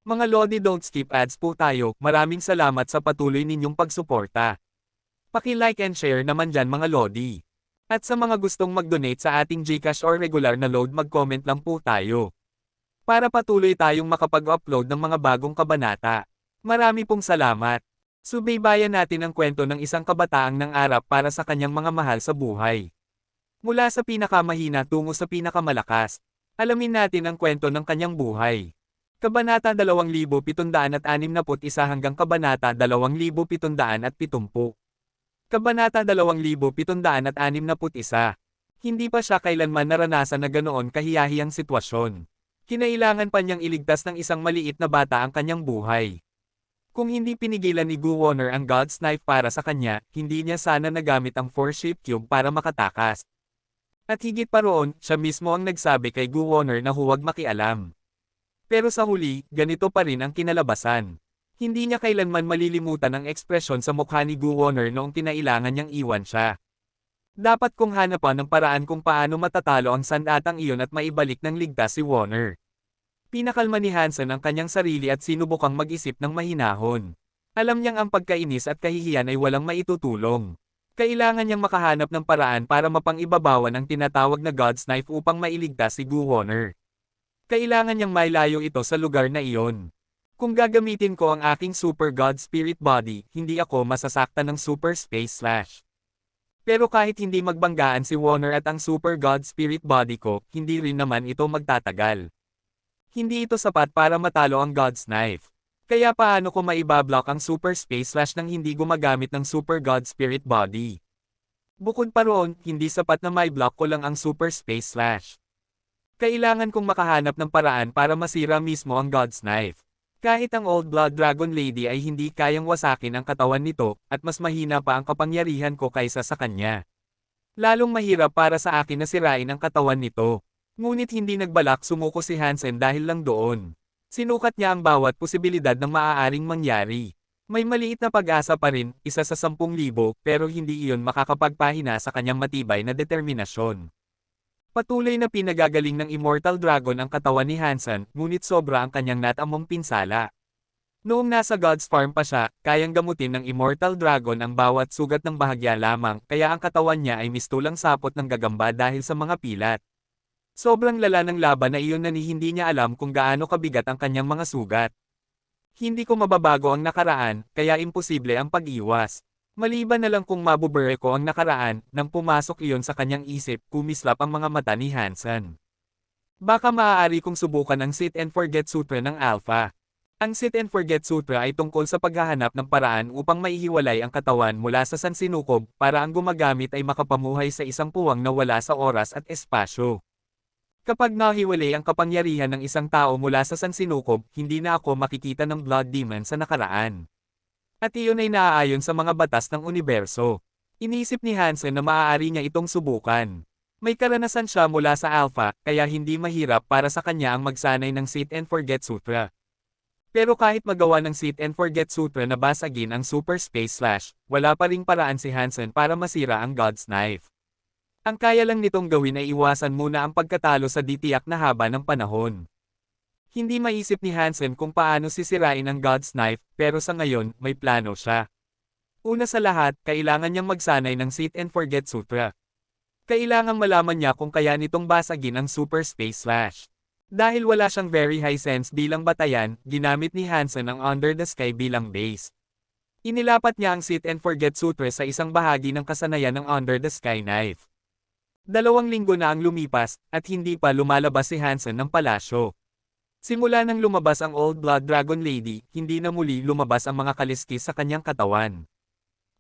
Mga Lodi, don't skip ads po tayo. Maraming salamat sa patuloy ninyong pagsuporta. Paki-like and share naman dyan mga Lodi. At sa mga gustong mag-donate sa ating GCash or regular na load, mag-comment lang po tayo. Para patuloy tayong makapag-upload ng mga bagong kabanata. Marami pong salamat. Subaybayan natin ang kwento ng isang kabataang nangarap para sa kanyang mga mahal sa buhay. Mula sa pinakamahina tungo sa pinakamalakas. Alamin natin ang kwento ng kanyang buhay. Kabanata 2761 hanggang Kabanata 2770. Kabanata 2761. Hindi pa siya kailanman naranasan na ganoon kahiyahiyang sitwasyon. Kinailangan pa niyang iligtas ng isang maliit na bata ang kanyang buhay. Kung hindi pinigilan ni Gu Wonner ang God's Knife para sa kanya, hindi niya sana nagamit ang Force Shift Cube para makatakas. At higit pa roon, siya mismo ang nagsabi kay Gu Wonner na huwag makialam. Pero sa huli, ganito pa rin ang kinalabasan. Hindi niya kailanman malilimutan ang ekspresyon sa mukha ni Gu Wonner noong kinailangan niyang iwan siya. Dapat kong hanapan ng paraan kung paano matatalo ang sandatang iyon at maibalik ng ligtas si Wonner. Pinakalma ni Hansen ang kanyang sarili at sinubukang mag-isip ng mahinahon. Alam niyang ang pagkainis at kahihiyan ay walang maitutulong. Kailangan niyang makahanap ng paraan para mapang-ibabawan ang tinatawag na God's Knife upang mailigtas si Gu Wonner. Kailangan niyang mailayo ito sa lugar na iyon. Kung gagamitin ko ang aking Super God Spirit Body, hindi ako masasaktan ng Super Space Slash. Pero kahit hindi magbanggaan si Wonner at ang Super God Spirit Body ko, hindi rin naman ito magtatagal. Hindi ito sapat para matalo ang God's Knife. Kaya paano ko maibablock ang Super Space Slash nang hindi gumagamit ng Super God Spirit Body? Bukod pa roon, hindi sapat na maiblock ko lang ang Super Space Slash. Kailangan kong makahanap ng paraan para masira mismo ang God's Knife. Kahit ang Old Blood Dragon Lady ay hindi kayang wasakin ang katawan nito, at mas mahina pa ang kapangyarihan ko kaysa sa kanya. Lalong mahirap para sa akin na sirain ang katawan nito. Ngunit hindi nagbalak sumuko si Hansen dahil lang doon. Sinukat niya ang bawat posibilidad ng maaaring mangyari. May maliit na pag-asa pa rin, 1 sa 10,000, pero hindi iyon makakapagpahina sa kanyang matibay na determinasyon. Patuloy na pinagagaling ng Immortal Dragon ang katawan ni Hansen, ngunit sobra ang kanyang natamong pinsala. Noong nasa God's Farm pa siya, kayang gamutin ng Immortal Dragon ang bawat sugat ng bahagya lamang, kaya ang katawan niya ay mistulang sapot ng gagamba dahil sa mga pilat. Sobrang lala ng laban na iyon na hindi niya alam kung gaano kabigat ang kanyang mga sugat. Hindi ko mababago ang nakaraan, kaya imposible ang pag-iwas. Maliban na lang kung mabubure ko ang nakaraan, nang pumasok iyon sa kanyang isip, kumislap ang mga mata ni Hansen. Baka maaari kong subukan ang Sit and Forget Sutra ng Alpha. Ang Sit and Forget Sutra ay tungkol sa paghahanap ng paraan upang maihiwalay ang katawan mula sa sansinukob para ang gumagamit ay makapamuhay sa isang puwang na wala sa oras at espasyo. Kapag nahiwalay ang kapangyarihan ng isang tao mula sa sansinukob, hindi na ako makikita ng Blood Demon sa nakaraan. At iyon ay naaayon sa mga batas ng universo. Inisip ni Hansen na maaari niya itong subukan. May karanasan siya mula sa Alpha, kaya hindi mahirap para sa kanya ang magsanay ng Sit and Forget Sutra. Pero kahit magawa ng Sit and Forget Sutra na basagin ang Super Space Slash, wala pa ring paraan si Hansen para masira ang God's Knife. Ang kaya lang nitong gawin ay iwasan muna ang pagkatalo sa ditiyak na haba ng panahon. Hindi maisip ni Hansen kung paano sisirain ang God's Knife, pero sa ngayon, may plano siya. Una sa lahat, kailangan niyang magsanay ng Sit and Forget Sutra. Kailangang malaman niya kung kaya nitong basagin ang Super Space Slash. Dahil wala siyang very high sense bilang batayan, ginamit ni Hansen ang Under the Sky bilang base. Inilapat niya ang Sit and Forget Sutra sa isang bahagi ng kasanayan ng Under the Sky Knife. 2 linggo na ang lumipas, at hindi pa lumalabas si Hansen ng palasyo. Simula nang lumabas ang Old Blood Dragon Lady, hindi na muli lumabas ang mga kaliskis sa kanyang katawan.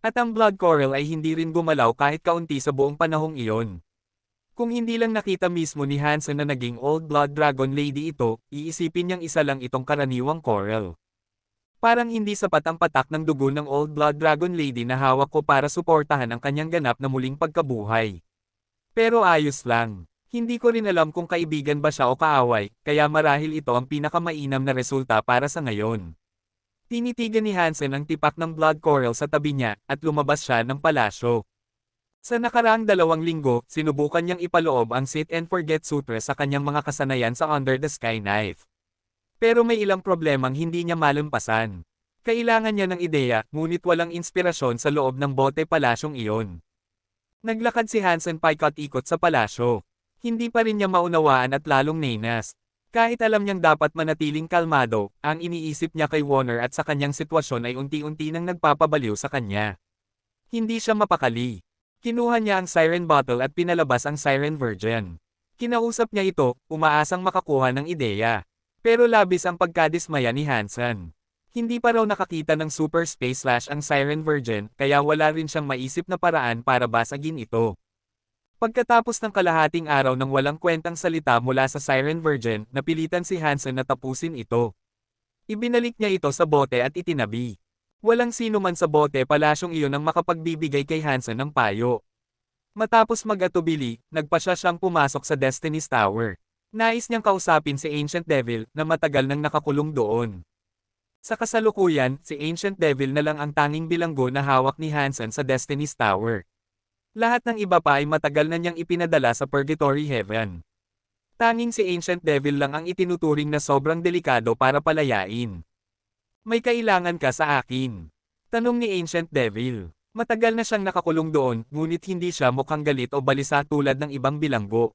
At ang Blood Coral ay hindi rin gumalaw kahit kaunti sa buong panahong iyon. Kung hindi lang nakita mismo ni Hansen na naging Old Blood Dragon Lady ito, iisipin niyang isa lang itong karaniwang coral. Parang hindi sapat ang patak ng dugo ng Old Blood Dragon Lady na hawak ko para suportahan ang kanyang ganap na muling pagkabuhay. Pero ayos lang. Hindi ko rin alam kung kaibigan ba siya o kaaway, kaya marahil ito ang pinakamainam na resulta para sa ngayon. Tinitigan ni Hansen ang tipak ng Blood Coral sa tabi niya, at lumabas siya ng palasyo. Sa nakaraang 2 linggo, sinubukan niyang ipaloob ang Sit and Forget Sutra sa kanyang mga kasanayan sa Under the Sky Knife. Pero may ilang problemang hindi niya malampasan. Kailangan niya ng ideya, ngunit walang inspirasyon sa loob ng bote palasyong iyon. Naglakad si Hansen paikot-ikot sa palasyo. Hindi pa rin niya maunawaan at lalong nainas. Kahit alam niyang dapat manatiling kalmado, ang iniisip niya kay Warner at sa kanyang sitwasyon ay unti-unti nang nagpapabaliw sa kanya. Hindi siya mapakali. Kinuha niya ang siren bottle at pinalabas ang siren virgin. Kinausap niya ito, umaasang makakuha ng ideya. Pero labis ang pagkadismaya ni Hansen. Hindi pa raw nakakita ng super space slash ang siren virgin, kaya wala rin siyang maisip na paraan para basagin ito. Pagkatapos ng kalahating araw ng walang kwentang salita mula sa siren virgin, napilitan si Hansen na tapusin ito. Ibinalik niya ito sa bote at itinabi. Walang sino man sa bote palasyong iyon ang makapagbibigay kay Hansen ng payo. Matapos mag-atubili, nagpasya siyang pumasok sa Destiny's Tower. Nais niyang kausapin si Ancient Devil na matagal nang nakakulong doon. Sa kasalukuyan, si Ancient Devil na lang ang tanging bilanggo na hawak ni Hansen sa Destiny's Tower. Lahat ng iba pa ay matagal na niyang ipinadala sa Purgatory Heaven. Tanging si Ancient Devil lang ang itinuturing na sobrang delikado para palayain. May kailangan ka sa akin? Tanong ni Ancient Devil. Matagal na siyang nakakulong doon, ngunit hindi siya mukhang galit o balisa tulad ng ibang bilanggo.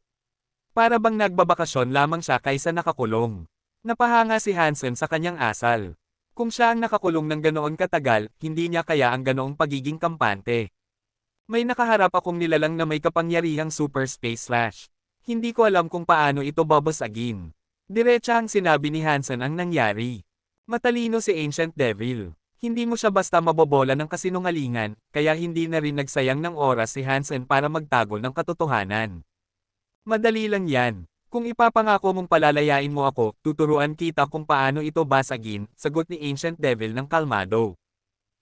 Para bang nagbabakasyon lamang siya kaysa nakakulong. Napahanga si Hansen sa kanyang asal. Kung siya ang nakakulong ng ganoon katagal, hindi niya kaya ang ganoong pagiging kampante. May nakaharap akong nilalang na may kapangyarihang super space slash. Hindi ko alam kung paano ito babasagin. Diretsahang sinabi ni Hansen ang nangyari. Matalino si Ancient Devil. Hindi mo siya basta mabobola ng kasinungalingan, kaya hindi na rin nagsayang ng oras si Hansen para magtago ng katotohanan. Madali lang yan. Kung ipapangako mong palalayain mo ako, tuturuan kita kung paano ito basagin, sagot ni Ancient Devil ng kalmado.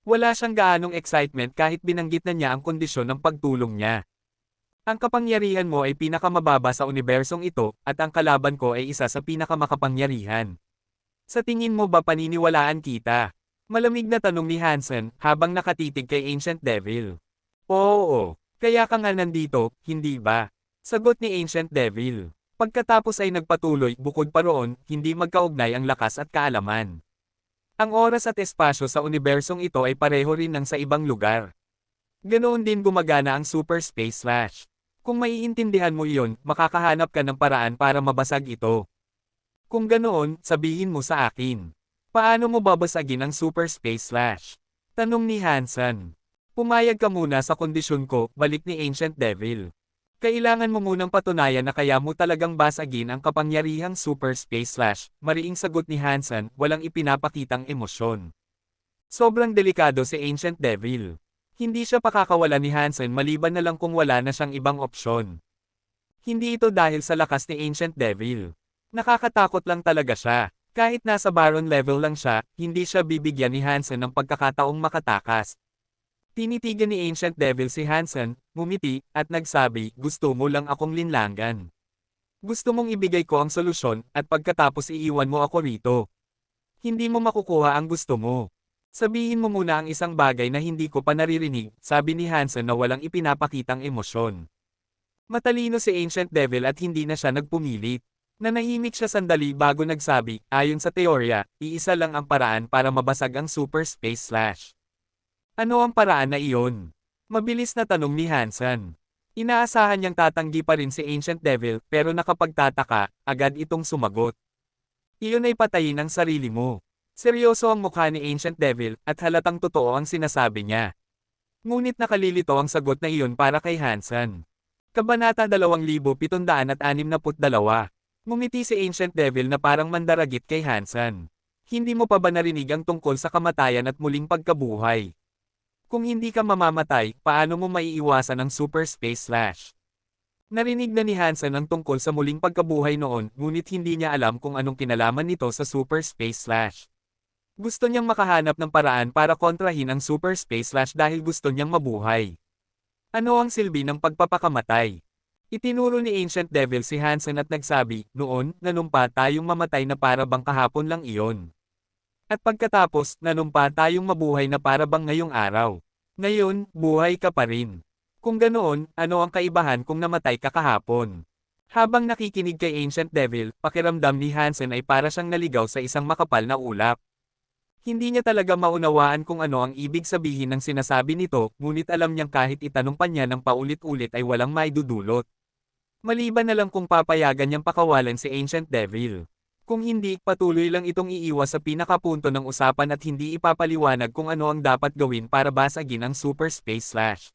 Wala siyang gaanong excitement kahit binanggit na niya ang kondisyon ng pagtulong niya. Ang kapangyarihan mo ay pinakamababa sa unibersong ito, at ang kalaban ko ay isa sa pinakamakapangyarihan. Sa tingin mo ba paniniwalaan kita? Malamig na tanong ni Hansen, habang nakatitig kay Ancient Devil. Oo, kaya ka nga nandito, hindi ba? Sagot ni Ancient Devil. Pagkatapos ay nagpatuloy, bukod pa roon, hindi magkaugnay ang lakas at kaalaman. Ang oras at espasyo sa unibersong ito ay pareho rin ng sa ibang lugar. Ganoon din gumagana ang super space slash. Kung maiintindihan mo iyon, makakahanap ka ng paraan para mabasag ito. Kung ganoon, sabihin mo sa akin. Paano mo babasagin ang super space slash? Tanong ni Hansen. Pumayag ka muna sa kondisyon ko, balik ni Ancient Devil. Kailangan mo munang patunayan na kaya mo talagang basagin ang kapangyarihang super space slash, mariing sagot ni Hansen, walang ipinapakitang emosyon. Sobrang delikado si Ancient Devil. Hindi siya pakakawala ni Hansen maliban na lang kung wala na siyang ibang opsyon. Hindi ito dahil sa lakas ni Ancient Devil. Nakakatakot lang talaga siya. Kahit nasa Baron level lang siya, hindi siya bibigyan ni Hansen ng pagkakataong makatakas. Tinitigan ni Ancient Devil si Hansen, ngumiti, at nagsabi, gusto mo lang akong linlangan. Gusto mong ibigay ko ang solusyon, at pagkatapos iiwan mo ako rito. Hindi mo makukuha ang gusto mo. Sabihin mo muna ang isang bagay na hindi ko pa naririnig, sabi ni Hansen na walang ipinapakitang emosyon. Matalino si Ancient Devil at hindi na siya nagpumilit. Nanahimik siya sandali bago nagsabi, ayon sa teorya, iisa lang ang paraan para mabasag ang super space slash. Ano ang paraan na iyon? Mabilis na tanong ni Hansen. Inaasahan niyang tatanggi pa rin si Ancient Devil pero nakapagtataka, agad itong sumagot. Iyon ay patayin ang sarili mo. Seryoso ang mukha ni Ancient Devil at halatang totoo ang sinasabi niya. Ngunit nakalilito ang sagot na iyon para kay Hansen. Kabanata 2762. Ngumiti si Ancient Devil na parang mandaragit kay Hansen. Hindi mo pa ba narinig ang tungkol sa kamatayan at muling pagkabuhay? Kung hindi ka mamamatay, paano mo maiiwasan ang super space slash? Narinig na ni Hansen ang tungkol sa muling pagkabuhay noon, ngunit hindi niya alam kung anong kinalaman nito sa super space slash. Gusto niyang makahanap ng paraan para kontrahin ang super space slash dahil gusto niyang mabuhay. Ano ang silbi ng pagpapakamatay? Itinuro ni Ancient Devil si Hansen at nagsabi, noon, nanumpa tayong mamatay na para bang kahapon lang iyon. At pagkatapos, nanumpa tayong mabuhay na para bang ngayong araw. Ngayon, buhay ka pa rin. Kung ganoon, ano ang kaibahan kung namatay ka kahapon? Habang nakikinig kay Ancient Devil, pakiramdam ni Hansen ay para siyang naligaw sa isang makapal na ulap. Hindi niya talaga maunawaan kung ano ang ibig sabihin ng sinasabi nito, ngunit alam niyang kahit itanong pa niya ng paulit-ulit ay walang maidudulot. Maliban na lang kung papayagan niyang pakawalan si Ancient Devil. Kung hindi, patuloy lang itong iiwas sa pinakapunto ng usapan at hindi ipapaliwanag kung ano ang dapat gawin para basagin ang Super Space Slash.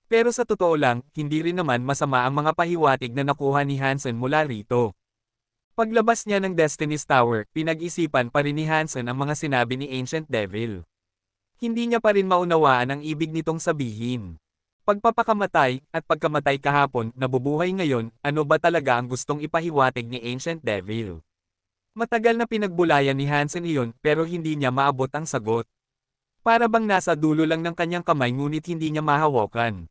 Pero sa totoo lang, hindi rin naman masama ang mga pahiwatig na nakuha ni Hansen mula rito. Paglabas niya ng Destiny's Tower, pinag-isipan pa rin ni Hansen ang mga sinabi ni Ancient Devil. Hindi niya pa rin maunawaan ang ibig nitong sabihin. Pagpapakamatay, at pagkamatay kahapon, nabubuhay ngayon, ano ba talaga ang gustong ipahiwatig ni Ancient Devil? Matagal na pinagbulayan ni Hansen iyon pero hindi niya maabot ang sagot. Para bang nasa dulo lang ng kanyang kamay ngunit hindi niya mahawakan.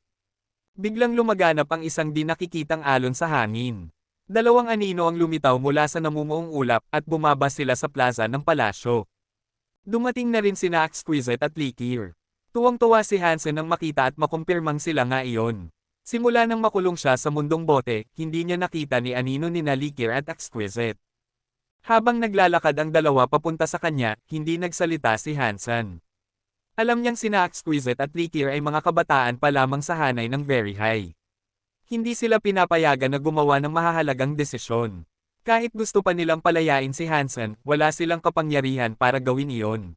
Biglang lumaganap ang isang di nakikitang alon sa hangin. Dalawang anino ang lumitaw mula sa namumuong ulap at bumaba sila sa plaza ng palasyo. Dumating na rin sina Exquisite at Likir. Tuwang-tuwa si Hansen nang makita at makumpirmang sila nga iyon. Simula nang makulong siya sa mundong bote, hindi niya nakita ni anino ni Likir at Exquisite. Habang naglalakad ang dalawa papunta sa kanya, hindi nagsalita si Hansen. Alam niyang sina Exquisite at Likir ay mga kabataan pa lamang sa hanay ng Very High. Hindi sila pinapayagan na gumawa ng mahahalagang desisyon. Kahit gusto pa nilang palayain si Hansen, wala silang kapangyarihan para gawin iyon.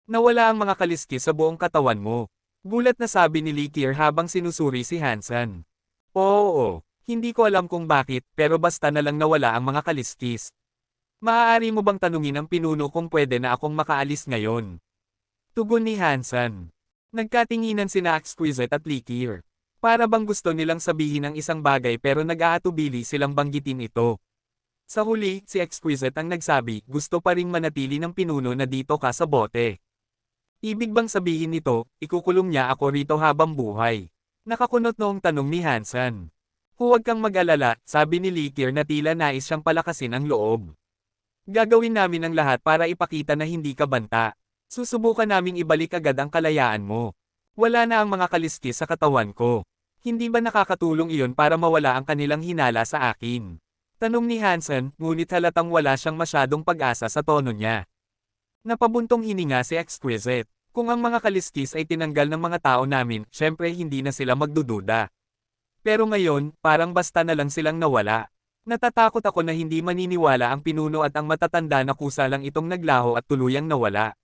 Nawala ang mga kaliskis sa buong katawan mo. Gulat na sabi ni Likir habang sinusuri si Hansen. Oo, hindi ko alam kung bakit, pero basta na lang nawala ang mga kaliskis. Maaari mo bang tanungin ang pinuno kung pwede na akong makaalis ngayon? Tugon ni Hansen. Nagkatinginan sina Exquisite at Likir. Para bang gusto nilang sabihin ang isang bagay pero nag-aatubili silang banggitin ito. Sa huli, si Exquisite ang nagsabi, gusto pa ring manatili ng pinuno na dito ka sa bote. Ibig bang sabihin nito, ikukulong niya ako rito habang buhay? Nakakunot noong tanong ni Hansen. Huwag kang mag-alala, sabi ni Likir na tila nais siyang palakasin ang loob. Gagawin namin ang lahat para ipakita na hindi ka banta. Susubukan naming ibalik agad ang kalayaan mo. Wala na ang mga kaliskis sa katawan ko. Hindi ba nakakatulong iyon para mawala ang kanilang hinala sa akin? Tanong ni Hansen, ngunit halatang wala siyang masyadong pag-asa sa tono niya. Napabuntong hininga si Exquisite. Kung ang mga kaliskis ay tinanggal ng mga tao namin, syempre hindi na sila magdududa. Pero ngayon, parang basta na lang silang nawala. Natatakot ako na hindi maniniwala ang pinuno at ang matatanda na kusa lang itong naglaho at tuluyang nawala.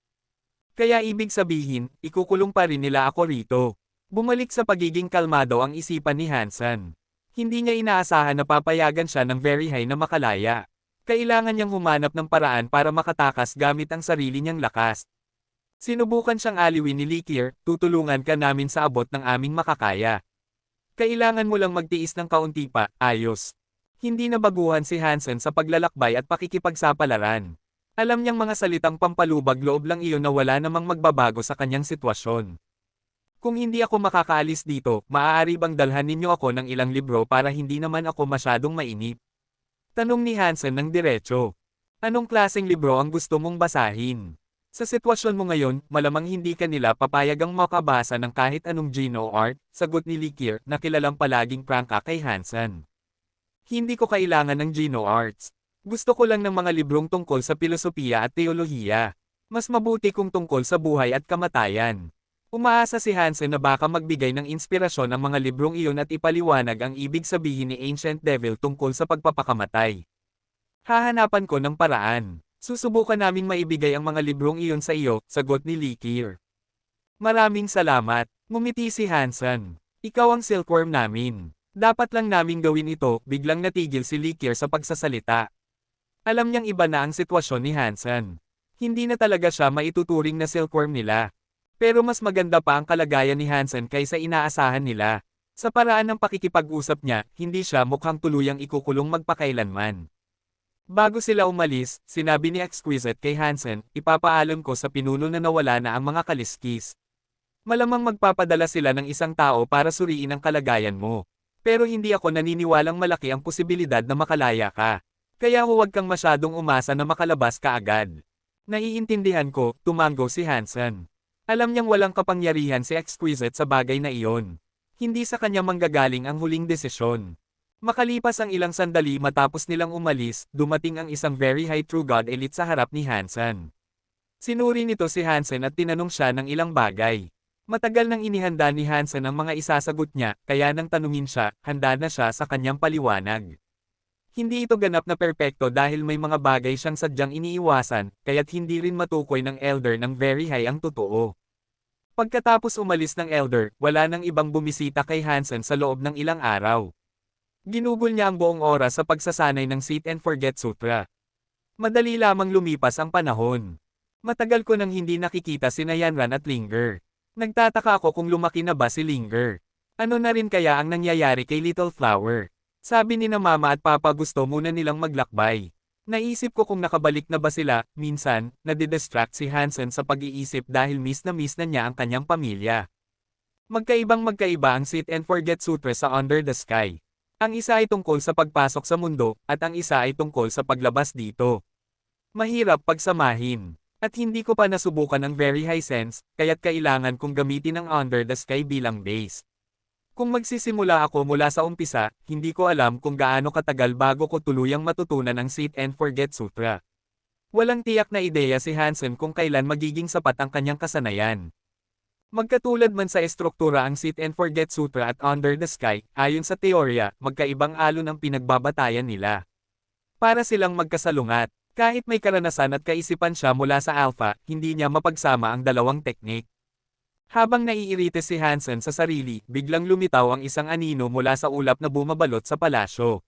Kaya ibig sabihin, ikukulong pa rin nila ako rito. Bumalik sa pagiging kalmado ang isipan ni Hansen. Hindi niya inaasahan na papayagan siya ng Very High na makalaya. Kailangan niyang humanap ng paraan para makatakas gamit ang sarili niyang lakas. Sinubukan siyang aliwin ni Likir, tutulungan ka namin sa abot ng aming makakaya. Kailangan mo lang magtiis ng kaunti pa, ayos. Hindi nabaguhan si Hansen sa paglalakbay at pakikipagsapalaran. Alam niyang mga salitang pampalubag loob lang iyon na wala namang magbabago sa kanyang sitwasyon. Kung hindi ako makakaalis dito, maaari bang dalhan ninyo ako ng ilang libro para hindi naman ako masyadong mainip? Tanong ni Hansen ng diretso. Anong klaseng libro ang gusto mong basahin? Sa sitwasyon mo ngayon, malamang hindi ka nila papayagang makabasa ng kahit anong Gino art, sagot ni Likir na kilalang palaging prangka kay Hansen. Hindi ko kailangan ng Gino arts. Gusto ko lang ng mga librong tungkol sa pilosopiya at teolohiya. Mas mabuti kung tungkol sa buhay at kamatayan. Umaasa si Hansen na baka magbigay ng inspirasyon ang mga librong iyon at ipaliwanag ang ibig sabihin ni Ancient Devil tungkol sa pagpapakamatay. Hahanapan ko ng paraan. Susubukan naming maibigay ang mga librong iyon sa iyo, sagot ni Likir. Maraming salamat, ngumiti si Hansen. Ikaw ang silkworm namin. Dapat lang naming gawin ito, biglang natigil si Likir sa pagsasalita. Alam niyang iba na ang sitwasyon ni Hansen. Hindi na talaga siya maituturing na silkworm nila. Pero mas maganda pa ang kalagayan ni Hansen kaysa inaasahan nila. Sa paraan ng pakikipag-usap niya, hindi siya mukhang tuluyang ikukulong magpakailanman. Bago sila umalis, sinabi ni Exquisite kay Hansen, ipapaalam ko sa pinuno na nawala na ang mga kaliskis. Malamang magpapadala sila ng isang tao para suriin ang kalagayan mo. Pero hindi ako naniniwalang malaki ang posibilidad na makalaya ka. Kaya huwag kang masyadong umasa na makalabas ka agad. Naiintindihan ko, tumango si Hansen. Alam niyang walang kapangyarihan si Exquisite sa bagay na iyon. Hindi sa kanya manggagaling ang huling desisyon. Makalipas ang ilang sandali matapos nilang umalis, dumating ang isang very high true god elite sa harap ni Hansen. Sinuri nito si Hansen at tinanong siya ng ilang bagay. Matagal nang inihanda ni Hansen ang mga isasagot niya, kaya nang tanungin siya, handa na siya sa kanyang paliwanag. Hindi ito ganap na perpekto dahil may mga bagay siyang sadyang iniiwasan, kaya't hindi rin matukoy ng elder ng very high ang totoo. Pagkatapos umalis ng elder, wala nang ibang bumisita kay Hansen sa loob ng ilang araw. Ginugol niya ang buong oras sa pagsasanay ng Sit and Forget Sutra. Madali lamang lumipas ang panahon. Matagal ko nang hindi nakikita sina Yanran at Linger. Nagtataka ako kung lumaki na ba si Linger. Ano na rin kaya ang nangyayari kay Little Flower? Sabi ni na mama at papa gusto muna nilang maglakbay. Naisip ko kung nakabalik na ba sila, minsan, nadidistract si Hansen sa pag-iisip dahil miss na niya ang kanyang pamilya. Magkaiba ang Sit and Forget Sutra sa Under the Sky. Ang isa ay tungkol sa pagpasok sa mundo, at ang isa ay tungkol sa paglabas dito. Mahirap pagsamahin. At hindi ko pa nasubukan ang very high sense, kaya't kailangan kong gamitin ang Under the Sky bilang base. Kung magsisimula ako mula sa umpisa, hindi ko alam kung gaano katagal bago ko tuluyang matutunan ang Sit and Forget Sutra. Walang tiyak na ideya si Hansen kung kailan magiging sapat ang kanyang kasanayan. Magkatulad man sa estruktura ang Sit and Forget Sutra at Under the Sky, ayon sa teorya, magkaibang alon ang pinagbabatayan nila. Para silang magkasalungat, kahit may karanasan at kaisipan siya mula sa Alpha, hindi niya mapagsama ang dalawang teknik. Habang naiirite si Hansen sa sarili, biglang lumitaw ang isang anino mula sa ulap na bumabalot sa palasyo.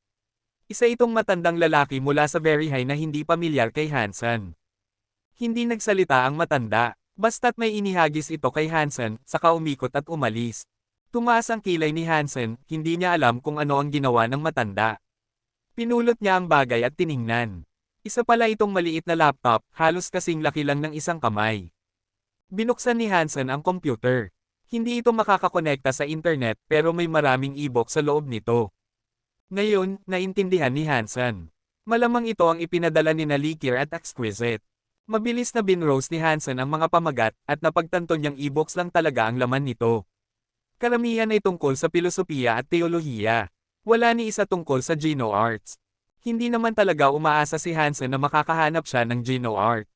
Isa itong matandang lalaki mula sa very high na hindi pamilyar kay Hansen. Hindi nagsalita ang matanda. Basta't may inihagis ito kay Hansen, saka umikot at umalis. Tumaas ang kilay ni Hansen, hindi niya alam kung ano ang ginawa ng matanda. Pinulot niya ang bagay at tiningnan. Isa pala itong maliit na laptop, halos kasing laki lang ng isang kamay. Binuksan ni Hansen ang computer. Hindi ito makakakonekta sa internet pero may maraming e-book sa loob nito. Ngayon, naintindihan ni Hansen. Malamang ito ang ipinadala ni Likir at Exquisite. Mabilis na binrose ni Hansen ang mga pamagat, at napagtanto niyang e-books lang talaga ang laman nito. Karamihan ay tungkol sa pilosopiya at teolohiya. Wala ni isa tungkol sa Geno Arts. Hindi naman talaga umaasa si Hansen na makakahanap siya ng Geno Art.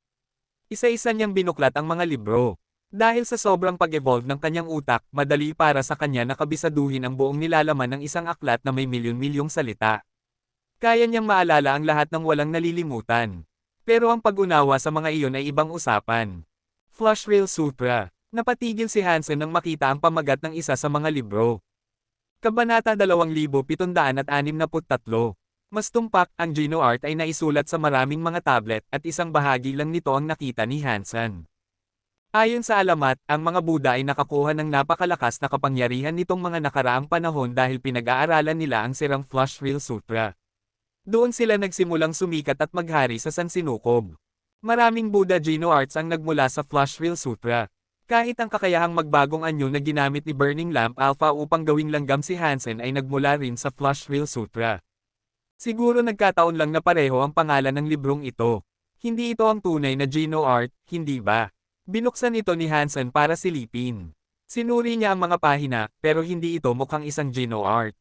Isa-isa niyang binuklat ang mga libro. Dahil sa sobrang pag-evolve ng kanyang utak, madali para sa kanya na kabisaduhin ang buong nilalaman ng isang aklat na may milyon-milyong salita. Kaya niyang maalala ang lahat ng walang nalilimutan. Pero ang pag-unawa sa mga iyon ay ibang usapan. Flush Rail Sutra. Napatigil si Hansen nang makita ang pamagat ng isa sa mga libro. Kabanata 2763. Mas tumpak, ang Geno Art ay naisulat sa maraming mga tablet at isang bahagi lang nito ang nakita ni Hansen. Ayon sa alamat, ang mga Buddha ay nakakuha ng napakalakas na kapangyarihan nitong mga nakaraang panahon dahil pinag-aaralan nila ang sirang Flush Rail Sutra. Doon sila nagsimulang sumikat at maghari sa Sansinukob. Maraming Buddha Geno Arts ang nagmula sa Flush Rail Sutra. Kahit ang kakayahang magbagong anyo na ginamit ni Burning Lamp Alpha upang gawing langgam si Hansen ay nagmula rin sa Flush Rail Sutra. Siguro nagkataon lang na pareho ang pangalan ng librong ito. Hindi ito ang tunay na Geno Art, hindi ba? Binuksan ito ni Hansen para silipin. Sinuri niya ang mga pahina, pero hindi ito mukhang isang Geno Art.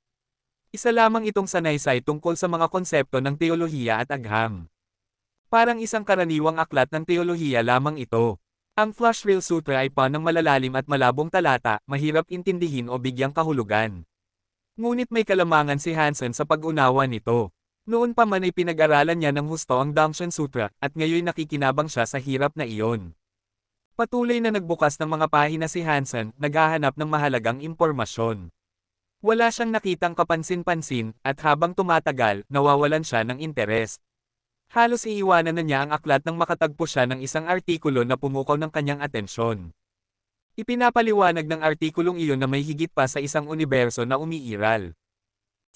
Isa lamang itong sanaysay tungkol sa mga konsepto ng teolohiya at agham. Parang isang karaniwang aklat ng teolohiya lamang ito. Ang Flush Rail Sutra ay pa ng malalalim at malabong talata, mahirap intindihin o bigyang kahulugan. Ngunit may kalamangan si Hansen sa pag-unawa nito. Noon pa man ay pinag-aralan niya ng husto ang Dangshan Sutra, at ngayon nakikinabang siya sa hirap na iyon. Patuloy na nagbukas ng mga pahina si Hansen, naghahanap ng mahalagang impormasyon. Wala siyang nakitang kapansin-pansin, at habang tumatagal, nawawalan siya ng interes. Halos iiwanan na niya ang aklat nang makatagpo siya ng isang artikulo na pumukaw ng kanyang atensyon. Ipinapaliwanag ng artikulong iyon na may higit pa sa isang universo na umiiral.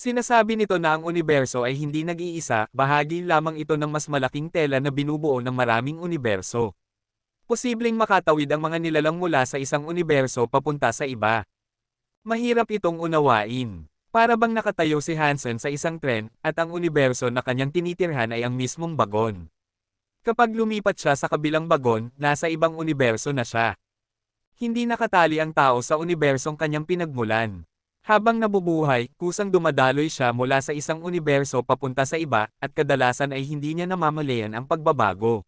Sinasabi nito na ang universo ay hindi nag-iisa, bahagi lamang ito ng mas malaking tela na binubuo ng maraming universo. Posibleng makatawid ang mga nilalang mula sa isang universo papunta sa iba. Mahirap itong unawain. Para bang nakatayo si Hansen sa isang tren, at ang universo na kanyang tinitirhan ay ang mismong bagon. Kapag lumipat siya sa kabilang bagon, nasa ibang universo na siya. Hindi nakatali ang tao sa unibersong kanyang pinagmulan. Habang nabubuhay, kusang dumadaloy siya mula sa isang universo papunta sa iba, at kadalasan ay hindi niya namamalayan ang pagbabago.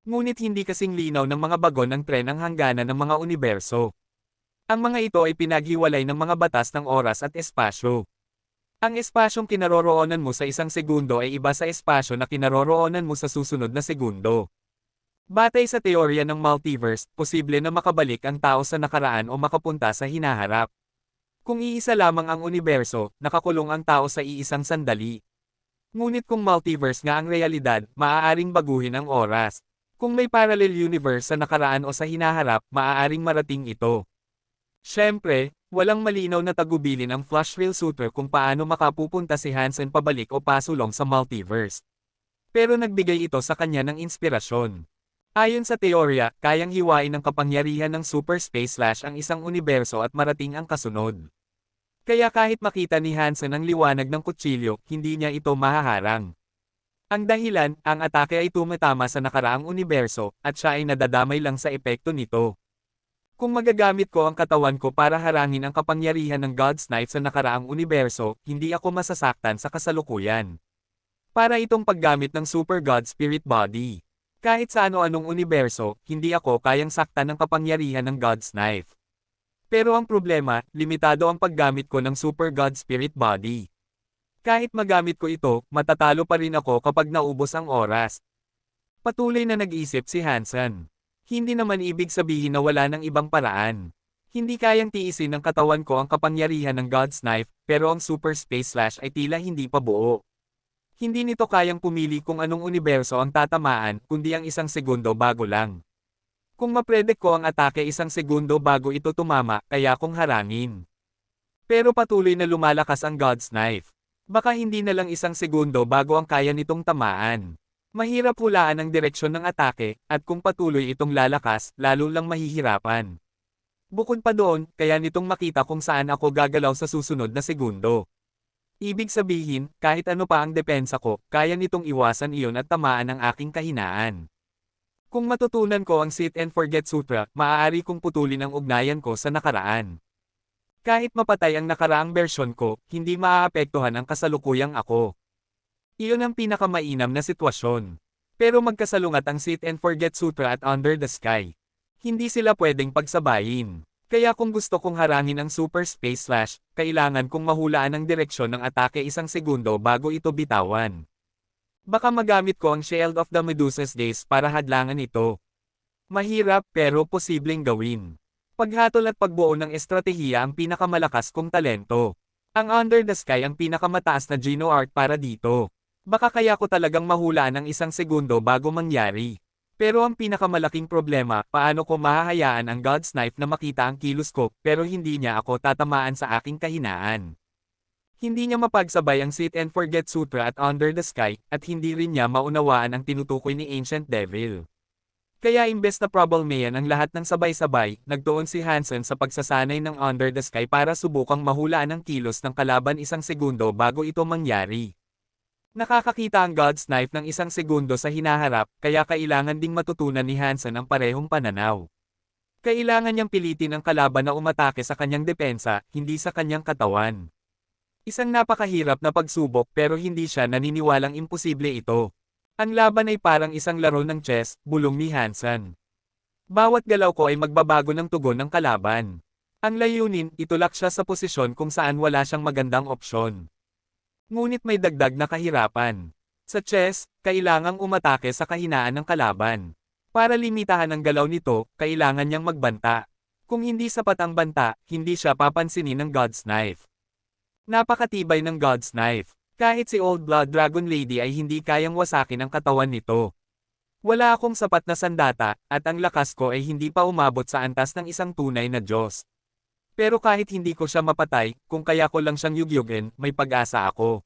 Ngunit hindi kasing linaw ng mga bagon ng tren ang hangganan ng mga universo. Ang mga ito ay pinaghiwalay ng mga batas ng oras at espasyo. Ang espasyong kinaroroonan mo sa isang segundo ay iba sa espasyo na kinaroroonan mo sa susunod na segundo. Batay sa teorya ng multiverse, posible na makabalik ang tao sa nakaraan o makapunta sa hinaharap. Kung iisa lamang ang universo, nakakulong ang tao sa iisang sandali. Ngunit kung multiverse nga ang realidad, maaaring baguhin ang oras. Kung may parallel universe sa nakaraan o sa hinaharap, maaaring marating ito. Siyempre, walang malinaw na tagubilin ang Flash Rail Sutra kung paano makapupunta si Hansen pabalik o pasulong sa multiverse. Pero nagbigay ito sa kanya ng inspirasyon. Ayon sa teorya, kayang hiwain ng kapangyarihan ng Super Space Slash ang isang universo at marating ang kasunod. Kaya kahit makita ni Hansen ang liwanag ng kutsilyo, hindi niya ito mahaharang. Ang dahilan, ang atake ay tumatama sa nakaraang universo, at siya ay nadadamay lang sa epekto nito. Kung magagamit ko ang katawan ko para harangin ang kapangyarihan ng God's Knife sa nakaraang universo, hindi ako masasaktan sa kasalukuyan. Para itong paggamit ng Super God Spirit Body. Kahit sa ano-anong universo, hindi ako kayang saktan ng kapangyarihan ng God's Knife. Pero ang problema, limitado ang paggamit ko ng Super God Spirit Body. Kahit magamit ko ito, matatalo pa rin ako kapag naubos ang oras. Patuloy na nag-isip si Hansen. Hindi naman ibig sabihin na wala ng ibang paraan. Hindi kayang tiisin ng katawan ko ang kapangyarihan ng God's Knife, pero ang Super Space Slash ay tila hindi pa buo. Hindi nito kayang pumili kung anong universo ang tatamaan, kundi ang isang segundo bago lang. Kung mapredict ko ang atake isang segundo bago ito tumama, kaya kong harangin. Pero patuloy na lumalakas ang God's Knife. Baka hindi na lang isang segundo bago ang kaya nitong tamaan. Mahirap hulaan ang direksyon ng atake, at kung patuloy itong lalakas, lalo lang mahihirapan. Bukod pa doon, kaya nitong makita kung saan ako gagalaw sa susunod na segundo. Ibig sabihin, kahit ano pa ang depensa ko, kaya nitong iwasan iyon at tamaan ang aking kahinaan. Kung matutunan ko ang Sit and Forget Sutra, maaari kong putulin ang ugnayan ko sa nakaraan. Kahit mapatay ang nakaraang bersyon ko, hindi maaapektuhan ang kasalukuyang ako. Iyon ang pinakamainam na sitwasyon. Pero magkasalungat ang Sit and Forget Sutra at Under the Sky. Hindi sila pwedeng pagsabayin. Kaya kung gusto kong harangin ang Super Space Slash, kailangan kong mahulaan ang direksyon ng atake isang segundo bago ito bitawan. Baka magamit ko ang Shield of the Medusa's Days para hadlangan ito. Mahirap pero posibleng gawin. Paghatol at pagbuo ng estratehiya ang pinakamalakas kong talento. Ang Under the Sky ang pinakamataas na Geno Art para dito. Baka kaya ko talagang mahulaan ng isang segundo bago mangyari. Pero ang pinakamalaking problema, paano ko mahahayaan ang God's Knife na makita ang kilos ko, pero hindi niya ako tatamaan sa aking kahinaan. Hindi niya mapagsabay ang Sit and Forget Sutra at Under the Sky, at hindi rin niya maunawaan ang tinutukoy ni Ancient Devil. Kaya imbes na problemayan ang lahat ng sabay-sabay, nagtuon si Hansen sa pagsasanay ng Under the Sky para subukang mahulaan ang kilos ng kalaban isang segundo bago ito mangyari. Nakakakita ang God's Knife ng isang segundo sa hinaharap, kaya kailangan ding matutunan ni Hansen ang parehong pananaw. Kailangan niyang pilitin ang kalaban na umatake sa kanyang depensa, hindi sa kanyang katawan. Isang napakahirap na pagsubok pero hindi siya naniniwalang imposible ito. Ang laban ay parang isang laro ng chess, bulong ni Hansen. Bawat galaw ko ay magbabago ng tugon ng kalaban. Ang layunin, itulak siya sa posisyon kung saan wala siyang magandang opsyon. Ngunit may dagdag na kahirapan. Sa chess, kailangang umatake sa kahinaan ng kalaban. Para limitahan ang galaw nito, kailangan niyang magbanta. Kung hindi sapat ang banta, hindi siya papansinin ng God's Knife. Napakatibay ng God's Knife. Kahit si Old Blood Dragon Lady ay hindi kayang wasakin ang katawan nito. Wala akong sapat na sandata, at ang lakas ko ay hindi pa umabot sa antas ng isang tunay na Diyos. Pero kahit hindi ko siya mapatay, kung kaya ko lang siyang yugyugin, may pag-asa ako.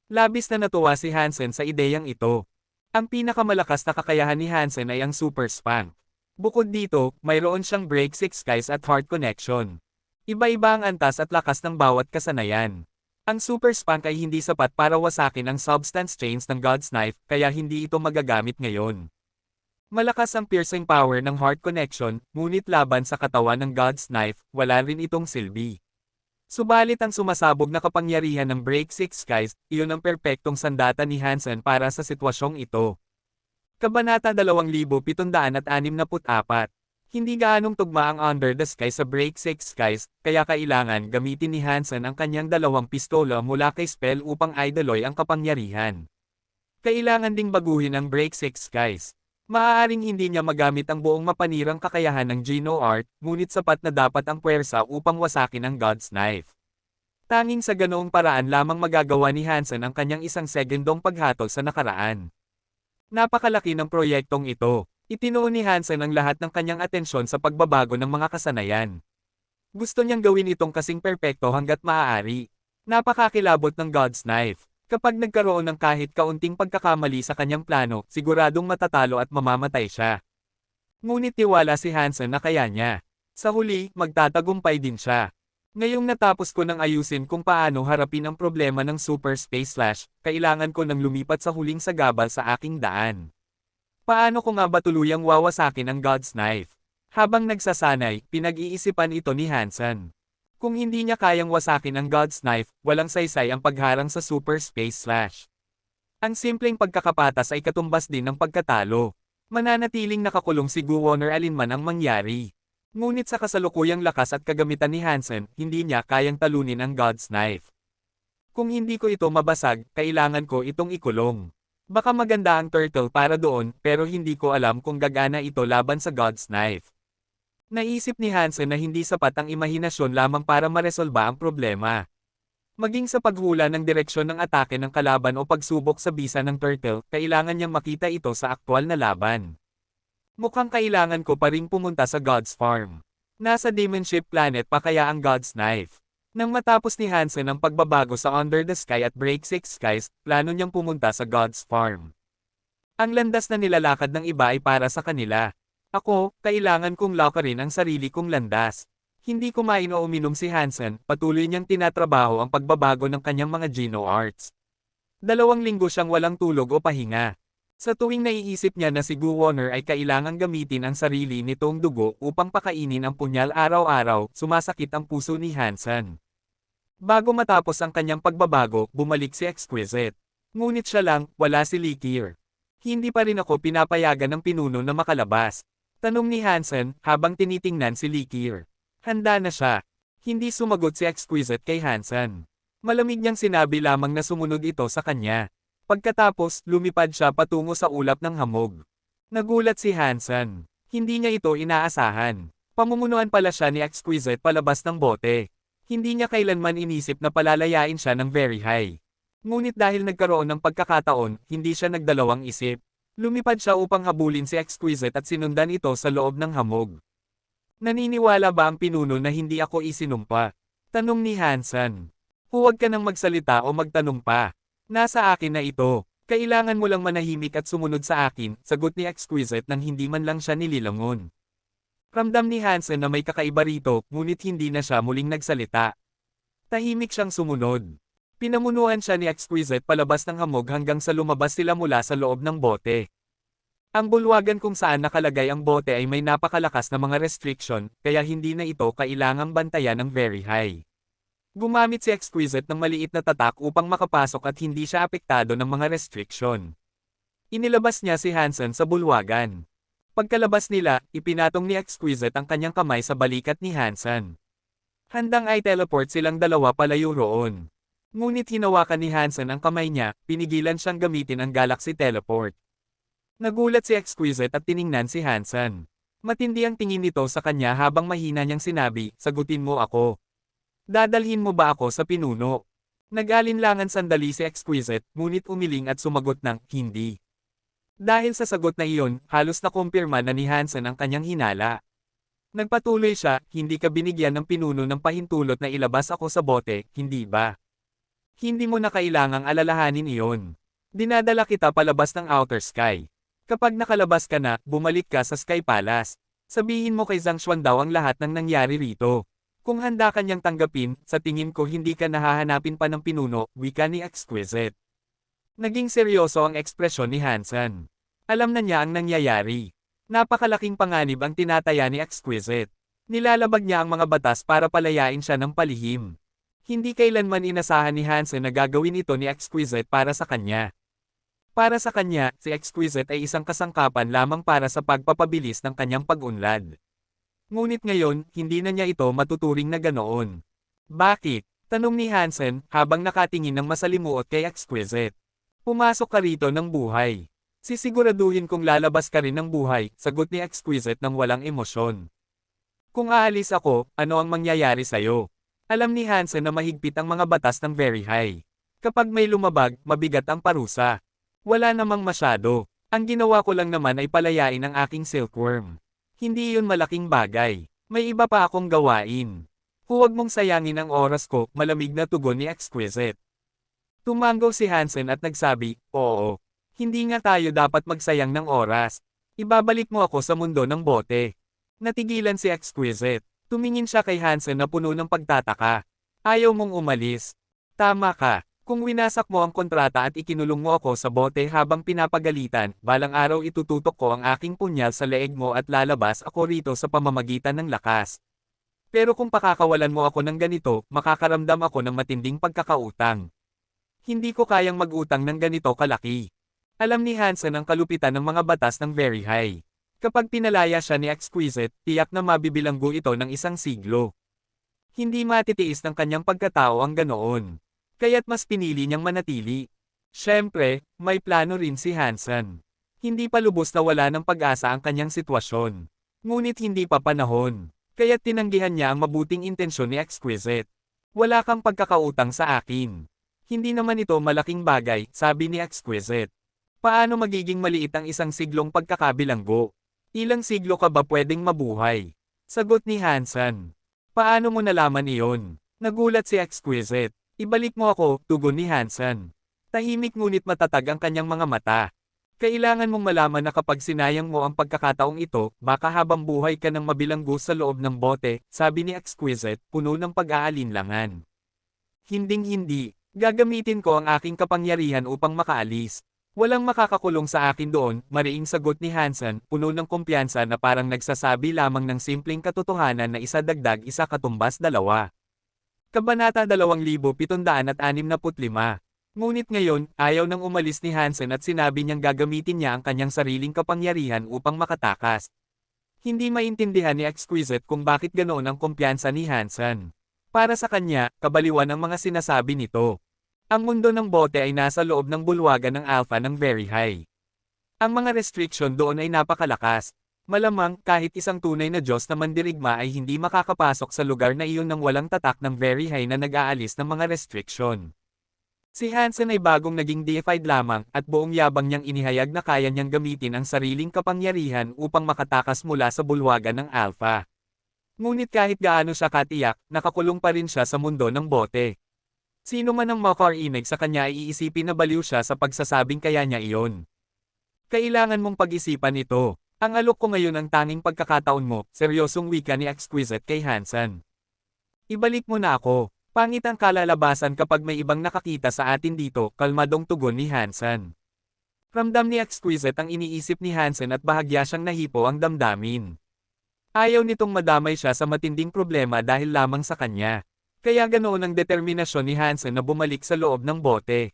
Labis na natuwa si Hansen sa ideyang ito. Ang pinakamalakas na kakayahan ni Hansen ay ang Super Spank. Bukod dito, mayroon siyang Break Six Skies at Heart Connection. Iba-iba ang antas at lakas ng bawat kasanayan. Ang Super Spank ay hindi sapat para wasakin ang Substance Chains ng God's Knife, kaya hindi ito magagamit ngayon. Malakas ang piercing power ng Heart Connection, ngunit laban sa katawan ng God's Knife, wala rin itong silbi. Subalit ang sumasabog na kapangyarihan ng Break Six Skies, iyon ang perpektong sandata ni Hansen para sa sitwasyong ito. Kabanata 2764. Hindi gaanong tugma ang Under the Sky sa Break Six Skies, kaya kailangan gamitin ni Hansen ang kanyang dalawang pistola mula kay Spell upang idoloy ang kapangyarihan. Kailangan ding baguhin ang Break Six Skies. Maaaring hindi niya magamit ang buong mapanirang kakayahan ng Geno Art, ngunit sapat na dapat ang puwersa upang wasakin ang God's Knife. Tanging sa ganoong paraan lamang magagawa ni Hansen ang kanyang isang segundong paghatol sa nakaraan. Napakalaki ng proyektong ito. Itinuon ni Hansen ang lahat ng kanyang atensyon sa pagbabago ng mga kasanayan. Gusto niyang gawin itong kasing perpekto hanggat maaari. Napakakilabot ng God's Knife. Kapag nagkaroon ng kahit kaunting pagkakamali sa kanyang plano, siguradong matatalo at mamamatay siya. Ngunit tiwala si Hansen na kaya niya. Sa huli, magtatagumpay din siya. Ngayong natapos ko nang ayusin kung paano harapin ang problema ng Super Space Slash, kailangan ko nang lumipat sa huling sagabal sa aking daan. Paano ko nga ba tuluyang wawasakin ang God's Knife? Habang nagsasanay, pinag-iisipan ito ni Hansen. Kung hindi niya kayang wasakin ang God's Knife, walang saysay ang pagharang sa Super Space Slash. Ang simpleng pagkakapatas ay katumbas din ng pagkatalo. Mananatiling nakakulong si Guwoner alinman ang mangyari. Ngunit sa kasalukuyang lakas at kagamitan ni Hansen, hindi niya kayang talunin ang God's Knife. Kung hindi ko ito mabasag, kailangan ko itong ikulong. Baka maganda ang turtle para doon, pero hindi ko alam kung gagana ito laban sa God's Knife. Naisip ni Hansen na hindi sapat ang imahinasyon lamang para maresolba ang problema. Maging sa paghula ng direksyon ng atake ng kalaban o pagsubok sa bisa ng turtle, kailangan niyang makita ito sa aktwal na laban. Mukhang kailangan ko pa ring pumunta sa God's Farm. Nasa Demon Ship Planet pa kaya ang God's Knife. Nang matapos ni Hansen ang pagbabago sa Under the Sky at Break Six Skies, plano niyang pumunta sa God's Farm. Ang landas na nilalakad ng iba ay para sa kanila. Ako, kailangan kong lakarin ang sarili kong landas. Hindi kumain o uminom si Hansen, patuloy niyang tinatrabaho ang pagbabago ng kanyang mga Geno Arts. 2 linggo siyang walang tulog o pahinga. Sa tuwing naiisip niya na si Guwoner ay kailangang gamitin ang sarili nitong dugo upang pakainin ang punyal araw-araw, sumasakit ang puso ni Hansen. Bago matapos ang kanyang pagbabago, bumalik si Exquisite. Ngunit siya lang, wala si Likir. Hindi pa rin ako pinapayagan ng pinuno na makalabas. Tanong ni Hansen, habang tinitingnan si Likir. Handa na siya. Hindi sumagot si Exquisite kay Hansen. Malamig niyang sinabi lamang na sumunod ito sa kanya. Pagkatapos, lumipad siya patungo sa ulap ng hamog. Nagulat si Hansen. Hindi niya ito inaasahan. Pamumunuan pala siya ni Exquisite palabas ng bote. Hindi niya kailanman inisip na palalayain siya ng very high. Ngunit dahil nagkaroon ng pagkakataon, hindi siya nagdalawang isip. Lumipad siya upang habulin si Exquisite at sinundan ito sa loob ng hamog. Naniniwala ba ang pinuno na hindi ako isinumpa? Tanong ni Hansen. Huwag ka nang magsalita o magtanong pa. Nasa akin na ito. Kailangan mo lang manahimik at sumunod sa akin, sagot ni Exquisite nang hindi man lang siya nililangon. Ramdam ni Hansen na may kakaiba rito, ngunit hindi na siya muling nagsalita. Tahimik siyang sumunod. Pinamunuan siya ni Exquisite palabas ng hamog hanggang sa lumabas sila mula sa loob ng bote. Ang bulwagan kung saan nakalagay ang bote ay may napakalakas na mga restriction, kaya hindi na ito kailangang bantayan ng very high. Gumamit si Exquisite ng maliit na tatak upang makapasok at hindi siya apektado ng mga restriction. Inilabas niya si Hansen sa bulwagan. Pagkalabas nila, ipinatong ni Exquisite ang kanyang kamay sa balikat ni Hansen. Handang ay teleport silang dalawa palayo roon. Ngunit hinawakan ni Hansen ang kamay niya, pinigilan siyang gamitin ang Galaxy Teleport. Nagulat si Exquisite at tiningnan si Hansen. Matindi ang tingin nito sa kanya habang mahina niyang sinabi, sagutin mo ako. Dadalhin mo ba ako sa pinuno? Nag-alinlangan sandali si Exquisite, ngunit umiling at sumagot ng, hindi. Dahil sa sagot na iyon, halos nakumpirma na ni Hansen ang kanyang hinala. Nagpatuloy siya, hindi ka binigyan ng pinuno ng pahintulot na ilabas ako sa bote, hindi ba? Hindi mo na kailangang alalahanin iyon. Dinadala kita palabas ng Outer Sky. Kapag nakalabas ka na, bumalik ka sa Sky Palace. Sabihin mo kay Zhang Xuan daw ang lahat ng nangyari rito. Kung handa ka niyang tanggapin, sa tingin ko hindi ka nahahanapin pa ng pinuno, wika ni Exquisite. Naging seryoso ang ekspresyon ni Hansen. Alam na niya ang nangyayari. Napakalaking panganib ang tinataya ni Exquisite. Nilalabag niya ang mga batas para palayain siya ng palihim. Hindi kailanman inasahan ni Hansen na gagawin ito ni Exquisite para sa kanya. Para sa kanya, si Exquisite ay isang kasangkapan lamang para sa pagpapabilis ng kanyang pag-unlad. Ngunit ngayon, hindi na niya ito matuturing na ganoon. Bakit? Tanong ni Hansen, habang nakatingin ng masalimuot kay Exquisite. Pumasok ka rito ng buhay. Sisiguraduhin kong lalabas ka rin ng buhay, sagot ni Exquisite ng walang emosyon. Kung aalis ako, ano ang mangyayari sa'yo? Alam ni Hansen na mahigpit ang mga batas ng Very High. Kapag may lumabag, mabigat ang parusa. Wala namang masyado. Ang ginawa ko lang naman ay palayain ang aking silkworm. Hindi iyon malaking bagay. May iba pa akong gawain. Huwag mong sayangin ang oras ko, malamig na tugon ni Exquisite. Tumango si Hansen at nagsabi, oo. Hindi nga tayo dapat magsayang ng oras. Ibabalik mo ako sa mundo ng bote. Natigilan si Exquisite. Tumingin siya kay Hansen na puno ng pagtataka. Ayaw mong umalis. Tama ka. Kung winasak mo ang kontrata at ikinulong mo ako sa bote habang pinapagalitan, balang araw itututok ko ang aking punyal sa leeg mo at lalabas ako rito sa pamamagitan ng lakas. Pero kung pakakawalan mo ako ng ganito, makakaramdam ako ng matinding pagkakautang. Hindi ko kayang mag-utang ng ganito kalaki. Alam ni Hansen ang kalupitan ng mga batas ng Very High. Kapag pinalaya siya ni Exquisite, tiyak na mabibilanggo ito ng 1 siglo. Hindi matitiis ng kanyang pagkatao ang ganoon. Kaya't mas pinili niyang manatili. Siyempre, may plano rin si Hansen. Hindi pa lubos na wala ng pag-asa ang kanyang sitwasyon. Ngunit hindi pa panahon. Kaya't tinanggihan niya ang mabuting intensyon ni Exquisite. Wala kang pagkakautang sa akin. Hindi naman ito malaking bagay, sabi ni Exquisite. Paano magiging maliit ang 1 siglong pagkakabilanggo? Ilang siglo ka ba pwedeng mabuhay? Sagot ni Hansen. Paano mo nalaman iyon? Nagulat si Exquisite. Ibalik mo ako, tugon ni Hansen. Tahimik ngunit matatag ang kanyang mga mata. Kailangan mong malaman na kapag sinayang mo ang pagkakataong ito, baka habang buhay ka ng mabilanggo sa loob ng bote, sabi ni Exquisite, puno ng pag-aalinlangan. Hinding-hindi, gagamitin ko ang aking kapangyarihan upang makaalis. Walang makakakulong sa akin doon, mariing sagot ni Hansen, puno ng kumpiyansa na parang nagsasabi lamang ng simpleng katotohanan na 1 dagdag 1 katumbas 2. Kabanata 2765. Ngunit ngayon, ayaw nang umalis ni Hansen at sinabi niyang gagamitin niya ang kanyang sariling kapangyarihan upang makatakas. Hindi maintindihan ni Exquisite kung bakit ganoon ang kumpiyansa ni Hansen. Para sa kanya, kabaliwan ang mga sinasabi nito. Ang mundo ng bote ay nasa loob ng bulwagan ng Alpha ng Very High. Ang mga restriction doon ay napakalakas. Malamang, kahit isang tunay na Diyos na mandirigma ay hindi makakapasok sa lugar na iyon nang walang tatak ng Very High na nag-aalis ng mga restriction. Si Hansen ay bagong naging deified lamang at buong yabang niyang inihayag na kaya niyang gamitin ang sariling kapangyarihan upang makatakas mula sa bulwagan ng Alpha. Ngunit kahit gaano siya katiyak, nakakulong pa rin siya sa mundo ng bote. Sino man ang makarinig sa kanya ay iisipin na baliw siya sa pagsasabing kaya niya iyon. Kailangan mong pag-isipan ito. Ang alok ko ngayon ang tanging pagkakataon mo, seryosong wika ni Exquisite kay Hansen. Ibalik mo na ako. Pangit ang kalalabasan kapag may ibang nakakita sa atin dito, kalmadong tugon ni Hansen. Ramdam ni Exquisite ang iniisip ni Hansen at bahagya siyang nahipo ang damdamin. Ayaw nitong madamay siya sa matinding problema dahil lamang sa kanya. Kaya ganoon ang determinasyon ni Hansen na bumalik sa loob ng bote.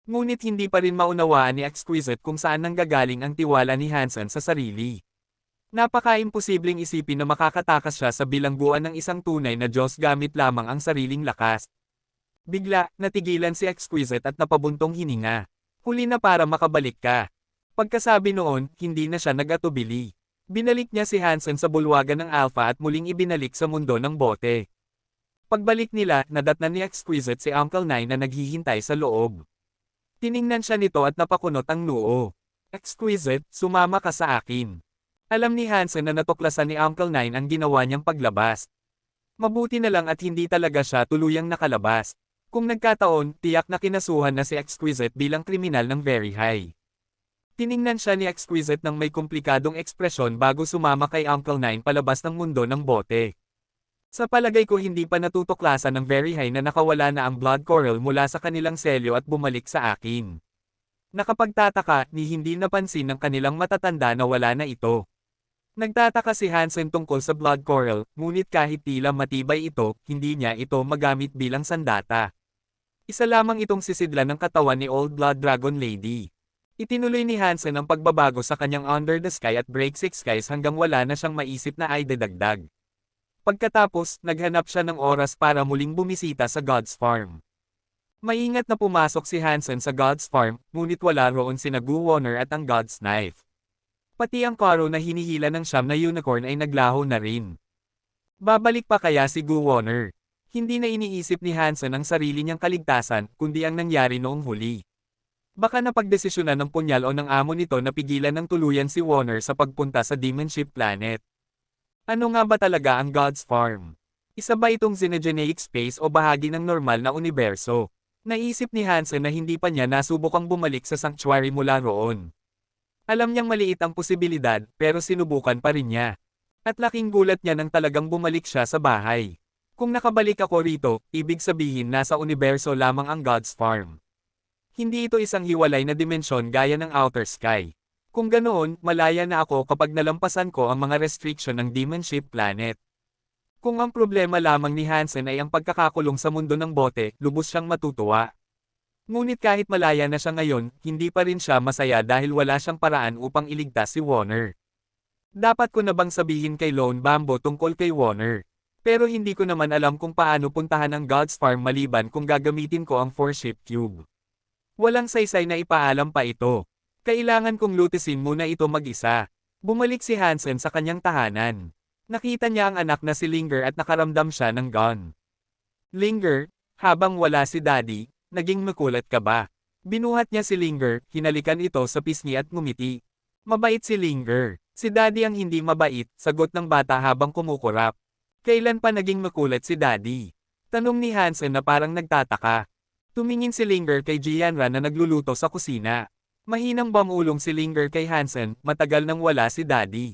Ngunit hindi pa rin maunawaan ni Exquisite kung saan nanggagaling ang tiwala ni Hansen sa sarili. Napaka-imposibleng isipin na makakatakas siya sa bilangguan ng isang tunay na Diyos gamit lamang ang sariling lakas. Bigla, natigilan si Exquisite at napabuntong hininga. Huli na para makabalik ka. Pagkasabi noon, hindi na siya nag-atubili. Binalik niya si Hansen sa bulwagan ng Alpha at muling ibinalik sa mundo ng bote. Pagbalik nila, nadatnan ni Exquisite si Uncle Nine na naghihintay sa loob. Tiningnan siya nito at napakunot ang noo. Exquisite, sumama ka sa akin. Alam ni Hansen na natuklasan ni Uncle Nine ang ginawa niyang paglabas. Mabuti na lang at hindi talaga siya tuluyang nakalabas. Kung nagkataon, tiyak na kinasuhan na si Exquisite bilang kriminal ng Very High. Tiningnan siya ni Exquisite ng may komplikadong ekspresyon bago sumama kay Uncle Nine palabas ng mundo ng bote. Sa palagay ko hindi pa natutuklasan ng Very High na nakawala na ang blood coral mula sa kanilang selyo at bumalik sa akin. Nakapagtataka ni hindi napansin ng kanilang matatanda na wala na ito. Nagtataka si Hansen tungkol sa Blood Coral, ngunit kahit tila matibay ito, hindi niya ito magamit bilang sandata. Isa lamang itong sisidlan ng katawan ni Old Blood Dragon Lady. Itinuloy ni Hansen ang pagbabago sa kanyang Under the Sky at Break Six Skies hanggang wala na siyang maisip na ay dadagdag. Pagkatapos, naghanap siya ng oras para muling bumisita sa God's Farm. Maingat na pumasok si Hansen sa God's Farm, ngunit wala roon sina Gu Wonner at ang God's Knife. Pati ang Karo na hinihila ng siyam na unicorn ay naglaho na rin. Babalik pa kaya si Gu Wonner? Hindi na iniisip ni Hansen ang sarili niyang kaligtasan, kundi ang nangyari noong huli. Baka napagdesisyonan ng punyal o ng amo nito na pigilan ng tuluyan si Wonner sa pagpunta sa Demon Ship Planet. Ano nga ba talaga ang God's Farm? Isa ba itong xenogeneic space o bahagi ng normal na universo? Naisip ni Hansen na hindi pa niya nasubukang bumalik sa sanctuary mula roon. Alam niyang maliit ang posibilidad, pero sinubukan pa rin niya. At laking gulat niya nang talagang bumalik siya sa bahay. Kung nakabalik ako rito, ibig sabihin nasa universo lamang ang God's Farm. Hindi ito isang hiwalay na dimensyon gaya ng Outer Sky. Kung ganoon, malaya na ako kapag nalampasan ko ang mga restriction ng Demon Ship Planet. Kung ang problema lamang ni Hansen ay ang pagkakakulong sa mundo ng bote, lubos siyang matutuwa. Ngunit kahit malaya na siya ngayon, hindi pa rin siya masaya dahil wala siyang paraan upang iligtas si Wonner. Dapat ko na bang sabihin kay Lone Bambo tungkol kay Wonner? Pero hindi ko naman alam kung paano puntahan ang God's Farm maliban kung gagamitin ko ang 4-ship cube. Walang saysay na ipaalam pa ito. Kailangan kong lutisin muna ito mag-isa. Bumalik si Hansen sa kanyang tahanan. Nakita niya ang anak na si Linger at nakaramdam siya ng gun. Linger, habang wala si Daddy, naging makulat ka ba? Binuhat niya si Linger, hinalikan ito sa pisngi at ngumiti. Mabait si Linger. Si Daddy ang hindi mabait, sagot ng bata habang kumukurap. Kailan pa naging makulat si Daddy? Tanong ni Hansen na parang nagtataka. Tumingin si Linger kay Gianra na nagluluto sa kusina. Mahinang bamulong si Linger kay Hansen, matagal nang wala si Daddy.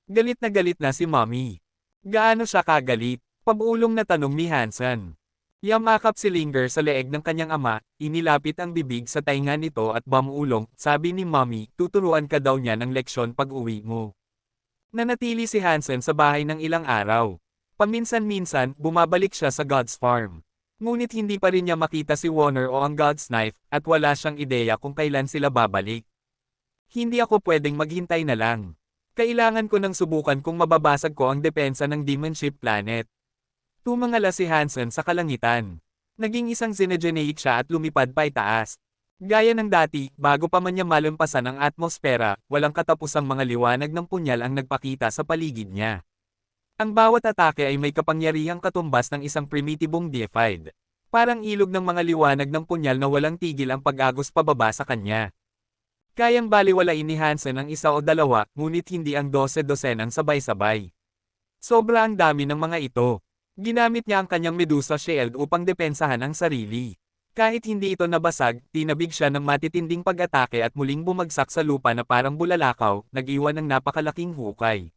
Galit na si Mommy. Gaano siya kagalit? Pabulong na tanong ni Hansen. Yamakap si Linger sa leeg ng kanyang ama, inilapit ang bibig sa tainga nito at bamulong, sabi ni Mommy, tuturuan ka daw niya ng leksyon pag uwi mo. Nanatili si Hansen sa bahay ng ilang araw. Paminsan-minsan, bumabalik siya sa God's Farm. Ngunit hindi pa rin niya makita si Wonner o ang God's Knife, at wala siyang ideya kung kailan sila babalik. Hindi ako pwedeng maghintay na lang. Kailangan ko nang subukan kung mababasag ko ang depensa ng Demon Ship Planet. Tumangala si Hansen sa kalangitan. Naging isang xenogeneic siya at lumipad pa itaas. Gaya ng dati, bago pa man niya malampasan ang atmosfera, walang katapusang mga liwanag ng punyal ang nagpakita sa paligid niya. Ang bawat atake ay may kapangyarihang katumbas ng isang primitibong deified. Parang ilog ng mga liwanag ng punyal na walang tigil ang pag-agos pababa sa kanya. Kayang baliwalain ni Hansen ang isa o dalawa, ngunit hindi ang 12-dosenang sabay-sabay. Sobra ang dami ng mga ito. Ginamit niya ang kanyang Medusa Shield upang depensahan ang sarili. Kahit hindi ito nabasag, tinabig siya ng matitinding pag-atake at muling bumagsak sa lupa na parang bulalakaw, nag-iwan ng napakalaking hukay.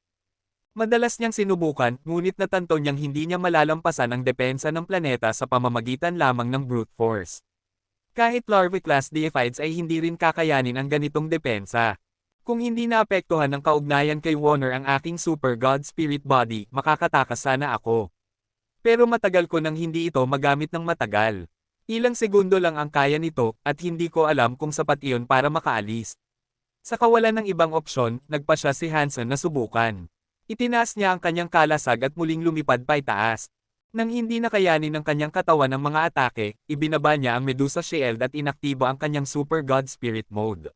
Madalas niyang sinubukan, ngunit natanto niyang hindi niya malalampasan ang depensa ng planeta sa pamamagitan lamang ng brute force. Kahit larvae-class deifieds ay hindi rin kakayanin ang ganitong depensa. Kung hindi naapektuhan ng kaugnayan kay Wonner ang aking Super God Spirit Body, makakatakas sana ako. Pero matagal ko nang hindi ito magamit ng matagal. Ilang segundo lang ang kaya nito, at hindi ko alam kung sapat iyon para makaalis. Sa kawalan ng ibang opsyon, nagpa siya si Hansen na subukan. Itinaas niya ang kanyang kalasag at muling lumipad pa itaas. Nang hindi nakayanin ng kanyang katawan ang mga atake, ibinaba niya ang Medusa Shield at inaktibo ang kanyang Super God Spirit Mode.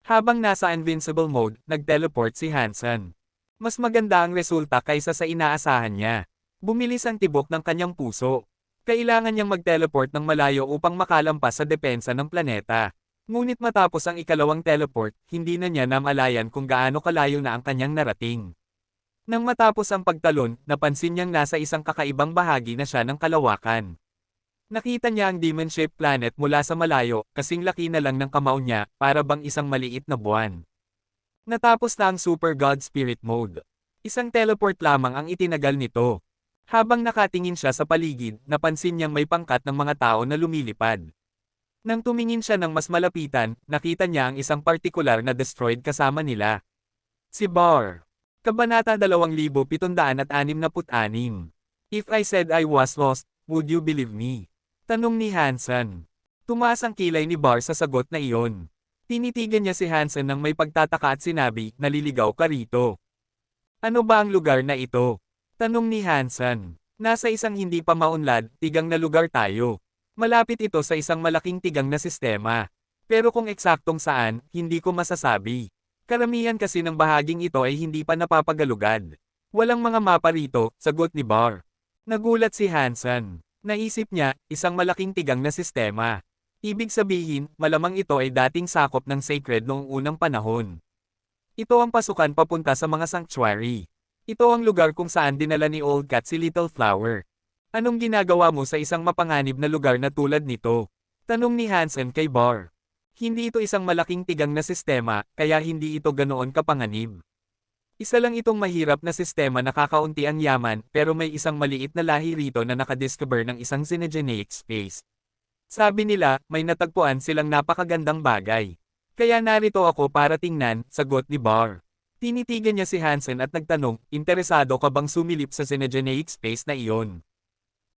Habang nasa Invincible Mode, nag-teleport si Hansen. Mas maganda ang resulta kaysa sa inaasahan niya. Bumilis ang tibok ng kanyang puso. Kailangan niyang mag-teleport ng malayo upang makalampas sa depensa ng planeta. Ngunit matapos ang ikalawang teleport, hindi na niya namalayan kung gaano kalayo na ang kanyang narating. Nang matapos ang pagtalon, napansin niyang nasa isang kakaibang bahagi na siya ng kalawakan. Nakita niya ang Demon Ship Planet mula sa malayo, kasing laki na lang ng kamao niya, para bang isang maliit na buwan. Natapos na ang Super God Spirit Mode. Isang teleport lamang ang itinagal nito. Habang nakatingin siya sa paligid, napansin niyang may pangkat ng mga tao na lumilipad. Nang tumingin siya ng mas malapitan, nakita niya ang isang partikular na destroyed kasama nila. Si Bar. Kabanata 2766. If I said I was lost, would you believe me? Tanong ni Hansen. Tumaas ang kilay ni Bar sa sagot na iyon. Tinitigan niya si Hansen nang may pagtataka at sinabi, naliligaw ka rito. Ano ba ang lugar na ito? Tanong ni Hansen. Nasa isang hindi pa maunlad, tigang na lugar tayo. Malapit ito sa isang malaking tigang na sistema. Pero kung eksaktong saan, hindi ko masasabi. Karamihan kasi ng bahaging ito ay hindi pa napapagalugad. Walang mga mapa rito, sagot ni Bar. Nagulat si Hansen. Naisip niya, isang malaking tigang na sistema. Ibig sabihin, malamang ito ay dating sakop ng sacred noong unang panahon. Ito ang pasukan papunta sa mga sanctuary. Ito ang lugar kung saan dinala ni Old Cat si Little Flower. Anong ginagawa mo sa isang mapanganib na lugar na tulad nito? Tanong ni Hansen kay Bar. Hindi ito isang malaking tigang na sistema, kaya hindi ito ganoon kapanganib. Isa lang itong mahirap na sistema na kakaunti ang yaman pero may isang maliit na lahi rito na nakadiscover ng isang xenogeneic space. Sabi nila, may natagpuan silang napakagandang bagay. Kaya narito ako para tingnan, sagot ni Bar. Tinitigan niya si Hansen at nagtanong, interesado ka bang sumilip sa xenogeneic space na iyon?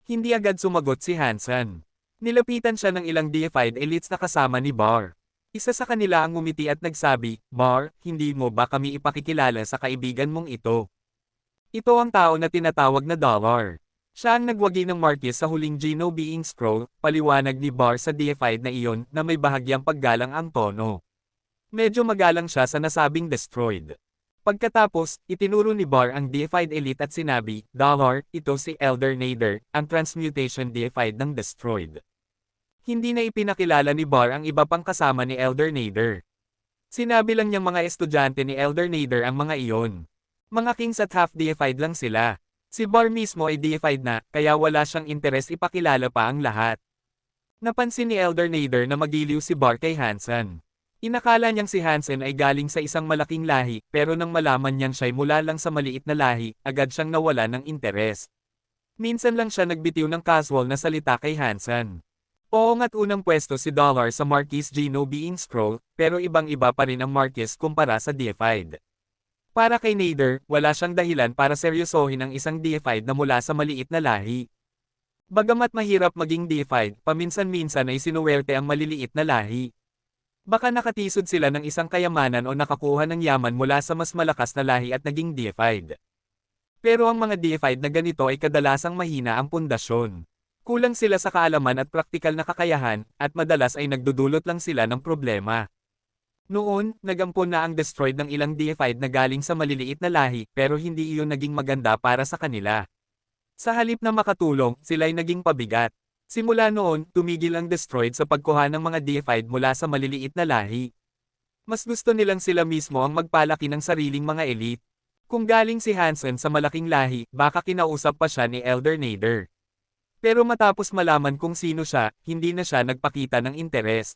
Hindi agad sumagot si Hansen. Nilapitan siya ng ilang deified elites na kasama ni Bar. Isa sa kanila ang ngumiti at nagsabi, Bar, hindi mo ba kami ipakikilala sa kaibigan mong ito? Ito ang tao na tinatawag na Dollar. Siya ang nagwagi ng Marquis sa huling Geno Being Scroll, paliwanag ni Bar sa deified na iyon na may bahagyang paggalang ang tono. Medyo magalang siya sa nasabing destroyed. Pagkatapos, itinuro ni Bar ang deified elite at sinabi, Dollar, ito si Elder Nader, ang transmutation deified ng destroyed. Hindi na ipinakilala ni Bar ang iba pang kasama ni Elder Nader. Sinabi lang niyang mga estudyante ni Elder Nader ang mga iyon. Mga kings at half-deified lang sila. Si Bar mismo ay deified na, kaya wala siyang interes ipakilala pa ang lahat. Napansin ni Elder Nader na magiliw si Bar kay Hansen. Inakala niyang si Hansen ay galing sa isang malaking lahi, pero nang malaman niyang siya'y mula lang sa maliit na lahi, agad siyang nawala ng interes. Minsan lang siya nagbitiw ng casual na salita kay Hansen. Oo nga't unang pwesto si Dollar sa Marquis Geno Being Scroll, pero ibang-iba pa rin ang Marquis kumpara sa deified. Para kay Nader, wala siyang dahilan para seryosohin ang isang deified na mula sa maliit na lahi. Bagamat mahirap maging deified, paminsan-minsan ay sinuwerte ang maliliit na lahi. Baka nakatisod sila ng isang kayamanan o nakakuha ng yaman mula sa mas malakas na lahi at naging deified. Pero ang mga deified na ganito ay kadalasang mahina ang pundasyon. Kulang sila sa kaalaman at praktikal na kakayahan, at madalas ay nagdudulot lang sila ng problema. Noon, nagampon na ang destroyed ng ilang deified na galing sa maliliit na lahi, pero hindi iyon naging maganda para sa kanila. Sa halip na makatulong, sila'y naging pabigat. Simula noon, tumigil ang destroyed sa pagkuha ng mga deified mula sa maliliit na lahi. Mas gusto nilang sila mismo ang magpalaki ng sariling mga elite. Kung galing si Hansen sa malaking lahi, baka kinausap pa siya ni Elder Nader. Pero matapos malaman kung sino siya, hindi na siya nagpakita ng interes.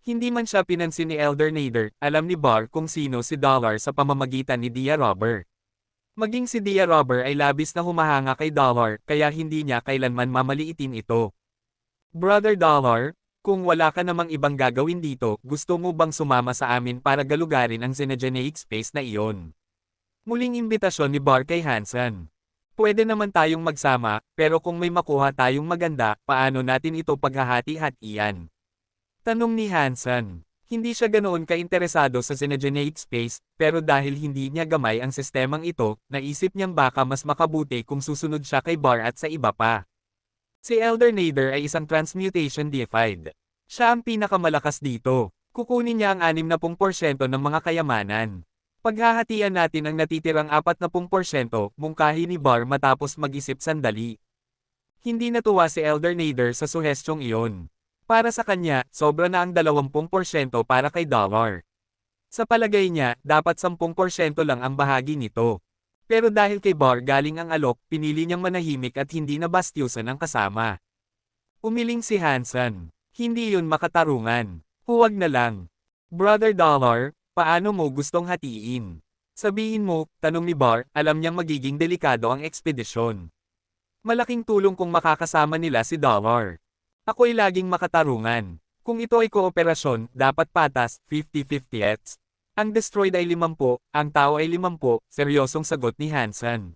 Hindi man siya pinansin ni Elder Nader, alam ni Bar kung sino si Dollar sa pamamagitan ni Dia Robber. Maging si Dia Robber ay labis na humahanga kay Dollar, kaya hindi niya kailanman mamaliitin ito. Brother Dollar, kung wala ka namang ibang gagawin dito, gusto mo bang sumama sa amin para galugarin ang xenogeneic space na iyon? Muling imbitasyon ni Bar kay Hansen. Pwede naman tayong magsama, pero kung may makuha tayong maganda, paano natin ito paghahati-hatian? Tanong ni Hansen. Hindi siya ganoon kainteresado sa xenogeneic space, pero dahil hindi niya gamay ang sistemang ito, naisip niyang baka mas makabuti kung susunod siya kay Bar at sa iba pa. Si Elder Nader ay isang transmutation deified. Siya ang pinakamalakas dito. Kukunin niya ang 60% ng mga kayamanan. Paghahatian natin ang natitirang 40%, mungkahi ni Bar matapos mag-isip sandali. Hindi natuwa si Elder Nader sa suhestyong iyon. Para sa kanya, sobra na ang 20% para kay Dollar. Sa palagay niya, dapat 10% lang ang bahagi nito. Pero dahil kay Bar galing ang alok, pinili niyang manahimik at hindi na bastyusan ang kasama. Umiling si Hansen. Hindi yun makatarungan. Huwag na lang. Brother Dollar, paano mo gustong hatiin? Sabihin mo, tanong ni Bar, alam niyang magiging delikado ang ekspedisyon. Malaking tulong kung makakasama nila si Dollar. Ako'y laging makatarungan. Kung ito ay kooperasyon, dapat patas, 50-50 ets. Ang destroyed ay 50, ang tao ay 50, seryosong sagot ni Hansen.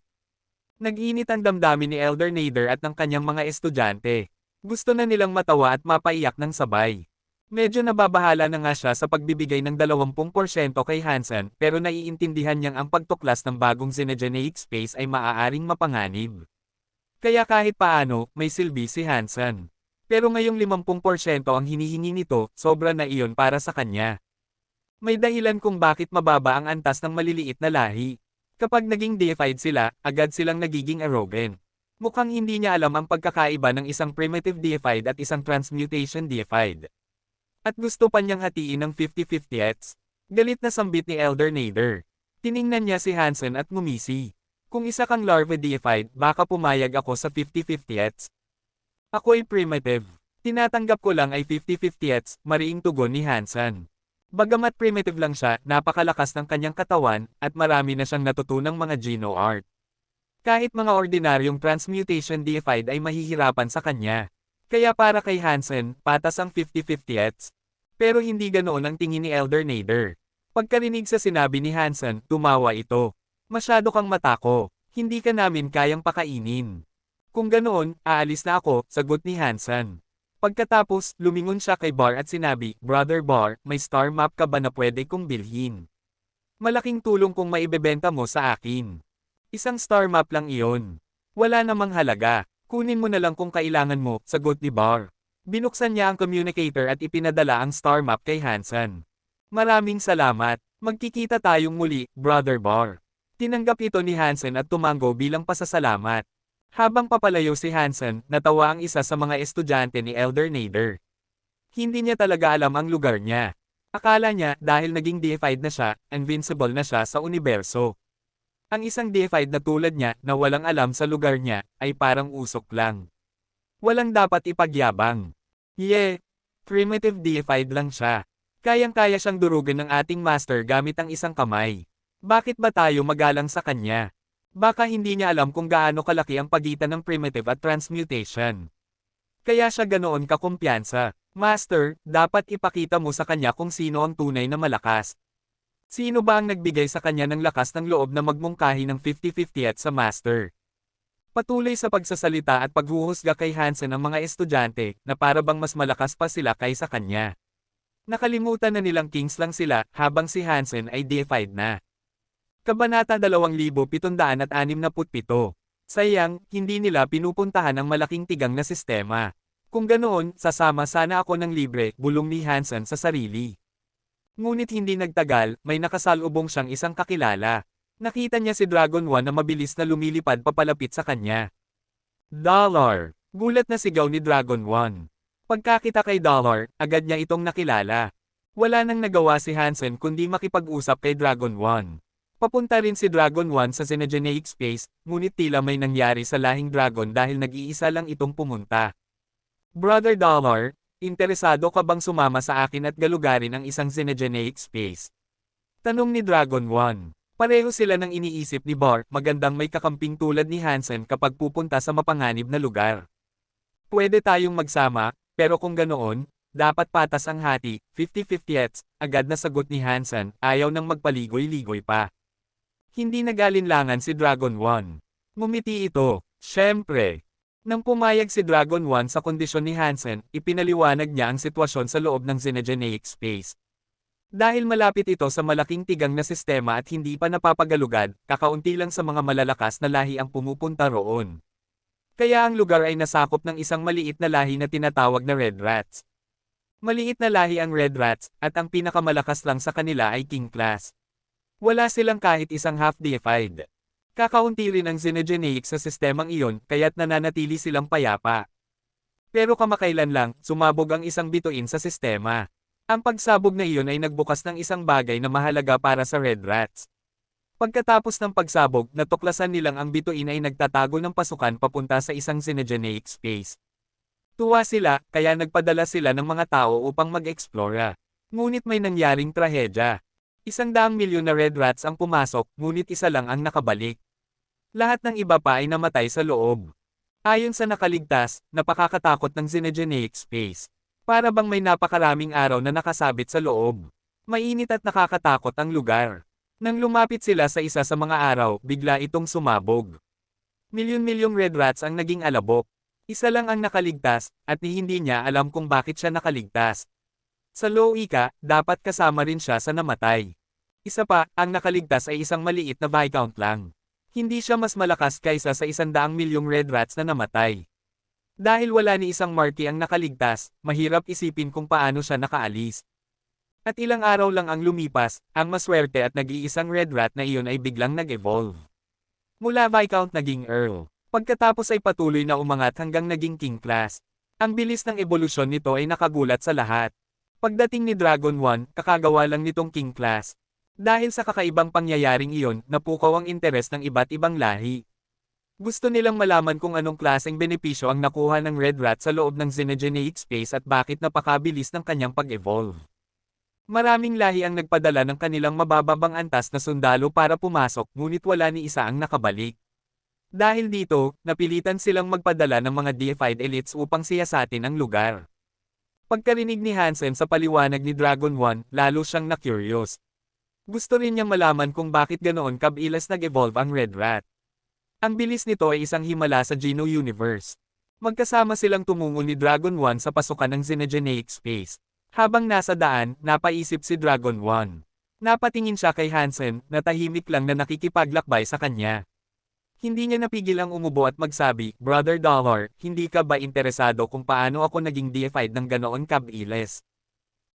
Nag-init ang damdamin ni Elder Nader at ng kanyang mga estudyante. Gusto na nilang matawa at mapaiyak ng sabay. Medyo nababahala na nga siya sa pagbibigay ng 20% kay Hansen pero naiintindihan niyang ang pagtuklas ng bagong Xenogeneic space ay maaaring mapanganib. Kaya kahit paano, may silbi si Hansen. Pero ngayong 50% ang hinihingi nito, sobra na iyon para sa kanya. May dahilan kung bakit mababa ang antas ng maliliit na lahi. Kapag naging deified sila, agad silang nagiging arrogant. Mukhang hindi niya alam ang pagkakaiba ng isang primitive deified at isang transmutation deified. At gusto pa niyang hatiin ng 50-50ths. Galit na sambit ni Elder Nader. Tiningnan niya si Hansen at ngumisi. Kung isa kang larva deified, baka pumayag ako sa 50-50ths. Ako ay primitive. Tinatanggap ko lang ay 50-50ths, mariing tugon ni Hansen. Bagamat primitive lang siya, napakalakas ng kanyang katawan, at marami na siyang natutunang mga geno art. Kahit mga ordinaryong transmutation deified ay mahihirapan sa kanya. Kaya para kay Hansen, patas ang 50-50ths. Pero hindi ganoon ang tingin ni Elder Nader. Pagkarinig sa sinabi ni Hansen, tumawa ito. Masyado kang matako, hindi ka namin kayang pakainin. Kung ganoon, aalis na ako, sagot ni Hansen. Pagkatapos, lumingon siya kay Bar at sinabi, Brother Bar, may star map ka ba na pwede kong bilhin? Malaking tulong kung maibebenta mo sa akin. Isang star map lang iyon. Wala namang halaga. Kunin mo na lang kung kailangan mo, sagot ni Bar. Binuksan niya ang communicator at ipinadala ang star map kay Hansen. Maraming salamat. Magkikita tayong muli, Brother Bar. Tinanggap ito ni Hansen at tumango bilang pasasalamat. Habang papalayo si Hansen, natawa ang isa sa mga estudyante ni Elder Nader. Hindi niya talaga alam ang lugar niya. Akala niya, dahil naging deified na siya, invincible na siya sa universo. Ang isang deified na tulad niya, na walang alam sa lugar niya, ay parang usok lang. Walang dapat ipagyabang. Primitive deified lang siya. Kayang-kaya siyang durugin ng ating master gamit ang isang kamay. Bakit ba tayo magalang sa kanya? Baka hindi niya alam kung gaano kalaki ang pagitan ng primitive at transmutation. Kaya siya ganoon kakumpiyansa. Master, dapat ipakita mo sa kanya kung sino ang tunay na malakas. Sino ba ang nagbigay sa kanya ng lakas ng loob na magmungkahi ng 50-50 at sa Master? Patuloy sa pagsasalita at paghuhusga kay Hansen ang mga estudyante, na para bang mas malakas pa sila kaysa kanya. Nakalimutan na nilang kings lang sila, habang si Hansen ay deified na. Kabanata 2767. Sayang, hindi nila pinupuntahan ang malaking tigang na sistema. Kung ganoon, sasama sana ako ng libre, bulong ni Hansen sa sarili. Ngunit hindi nagtagal, may nakasalubong siyang isang kakilala. Nakita niya si Dragon 1 na mabilis na lumilipad papalapit sa kanya. Dollar! Gulat na sigaw ni Dragon 1. Pagkakita kay Dollar, agad niya itong nakilala. Wala nang nagawa si Hansen kundi makipag-usap kay Dragon 1. Papunta rin si Dragon 1 sa Xenogeneic space, ngunit tila may nangyari sa lahing dragon dahil nag-iisa lang itong pumunta. Brother Dollar, interesado ka bang sumama sa akin at galugarin ang isang Xenogeneic space? Tanong ni Dragon 1. Pareho sila ng iniisip ni Bar, magandang may kakamping tulad ni Hansen kapag pupunta sa mapanganib na lugar. Pwede tayong magsama, pero kung ganoon, dapat patas ang hati, 50-50ths, agad na sagot ni Hansen, ayaw nang magpaligoy-ligoy pa. Hindi nag-alinlangan si Dragon 1. Ngumiti ito, syempre. Nang pumayag si Dragon 1 sa kondisyon ni Hansen, ipinaliwanag niya ang sitwasyon sa loob ng Xenogeneic space. Dahil malapit ito sa malaking tigang na sistema at hindi pa napapagalugad, kakaunti lang sa mga malalakas na lahi ang pumupunta roon. Kaya ang lugar ay nasakop ng isang maliit na lahi na tinatawag na Red Rats. Maliit na lahi ang Red Rats, at ang pinakamalakas lang sa kanila ay King Class. Wala silang kahit isang half-deified. Kakaunti rin ang Xenogeneic sa sistemang iyon, kaya't nananatili silang payapa. Pero kamakailan lang, sumabog ang isang bituin sa sistema. Ang pagsabog na iyon ay nagbukas ng isang bagay na mahalaga para sa Red Rats. Pagkatapos ng pagsabog, natuklasan nilang ang bituin ay nagtatago ng pasukan papunta sa isang Xenogeneic space. Tuwa sila, kaya nagpadala sila ng mga tao upang mag-explora. Ngunit may nangyaring trahedya. 100 milyon na Red Rats ang pumasok, ngunit isa lang ang nakabalik. Lahat ng iba pa ay namatay sa loob. Ayon sa nakaligtas, napakakatakot ng Xenogeneic space. Para bang may napakaraming araw na nakasabit sa loob. Mainit at nakakatakot ang lugar. Nang lumapit sila sa isa sa mga araw, bigla itong sumabog. Milyon-milyong red rats ang naging alabok. Isa lang ang nakaligtas, at hindi niya alam kung bakit siya nakaligtas. Sa Loika, dapat kasama rin siya sa namatay. Isa pa, ang nakaligtas ay isang maliit na Viscount lang. Hindi siya mas malakas kaysa sa 100 milyong red rats na namatay. Dahil wala ni isang Marquis ang nakaligtas, mahirap isipin kung paano siya nakaalis. At ilang araw lang ang lumipas, ang maswerte at nag-iisang red rat na iyon ay biglang nag-evolve. Mula Viscount naging Earl. Pagkatapos ay patuloy na umangat hanggang naging King class. Ang bilis ng ebolusyon nito ay nakagulat sa lahat. Pagdating ni Dragon 1, kakagawa lang nitong King class. Dahil sa kakaibang pangyayaring iyon, napukaw ang interes ng iba't ibang lahi. Gusto nilang malaman kung anong klaseng benepisyo ang nakuha ng Red Rat sa loob ng Xenogeneic space at bakit napakabilis ng kanyang pag-evolve. Maraming lahi ang nagpadala ng kanilang mabababang antas na sundalo para pumasok ngunit wala ni isa ang nakabalik. Dahil dito, napilitan silang magpadala ng mga deified elites upang siyasatin ang lugar. Pagkarinig ni Hansen sa paliwanag ni Dragon 1, lalo siyang na-curious. Gusto rin niyang malaman kung bakit ganoon kabilis nag-evolve ang Red Rat. Ang bilis nito ay isang himala sa Geno Universe. Magkasama silang tumungo ni Dragon 1 sa pasukan ng Xenogeneic space. Habang nasa daan, napaisip si Dragon 1. Napatingin siya kay Hansen, na tahimik lang na nakikipaglakbay sa kanya. Hindi niya napigil ang umubo at magsabi, Brother Dollar, hindi ka ba interesado kung paano ako naging deified ng ganoon kabilis?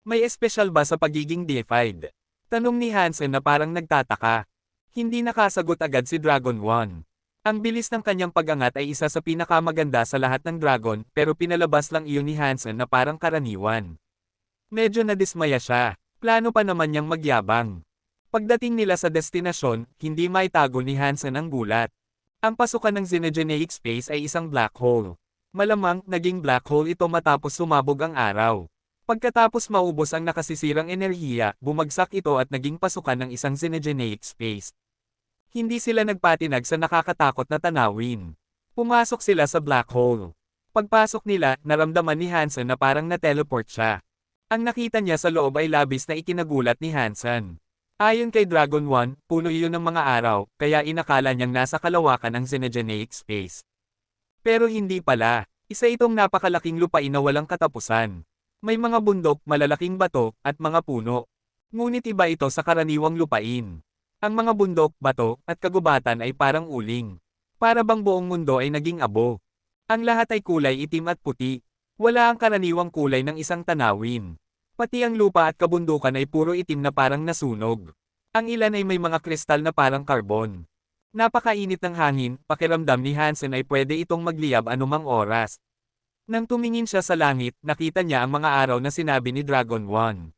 May espesyal ba sa pagiging deified? Tanong ni Hansen na parang nagtataka. Hindi nakasagot agad si Dragon 1. Ang bilis ng kanyang pag-angat ay isa sa pinakamaganda sa lahat ng dragon, pero pinalabas lang iyon ni Hansen na parang karaniwan. Medyo nadismaya siya. Plano pa naman niyang magyabang. Pagdating nila sa destinasyon, hindi maitago ni Hansen ang gulat. Ang pasukan ng Xenogeneic space ay isang black hole. Malamang, naging black hole ito matapos sumabog ang araw. Pagkatapos maubos ang nakasisirang enerhiya, bumagsak ito at naging pasukan ng isang Xenogeneic space. Hindi sila nagpatinag sa nakakatakot na tanawin. Pumasok sila sa black hole. Pagpasok nila, naramdaman ni Hansen na parang na-teleport siya. Ang nakita niya sa loob ay labis na ikinagulat ni Hansen. Ayon kay Dragon 1, puno iyon ng mga araw, kaya inakala niyang nasa kalawakan ng Xenogeneic space. Pero hindi pala. Isa itong napakalaking lupain na walang katapusan. May mga bundok, malalaking bato, at mga puno. Ngunit iba ito sa karaniwang lupain. Ang mga bundok, bato, at kagubatan ay parang uling. Para bang buong mundo ay naging abo. Ang lahat ay kulay itim at puti. Wala ang karaniwang kulay ng isang tanawin. Pati ang lupa at kabundukan ay puro itim na parang nasunog. Ang ilan ay may mga kristal na parang karbon. Napakainit ng hangin, pakiramdam ni Hansen ay pwede itong magliyab anumang oras. Nang tumingin siya sa langit, nakita niya ang mga araw na sinabi ni Dragon 1.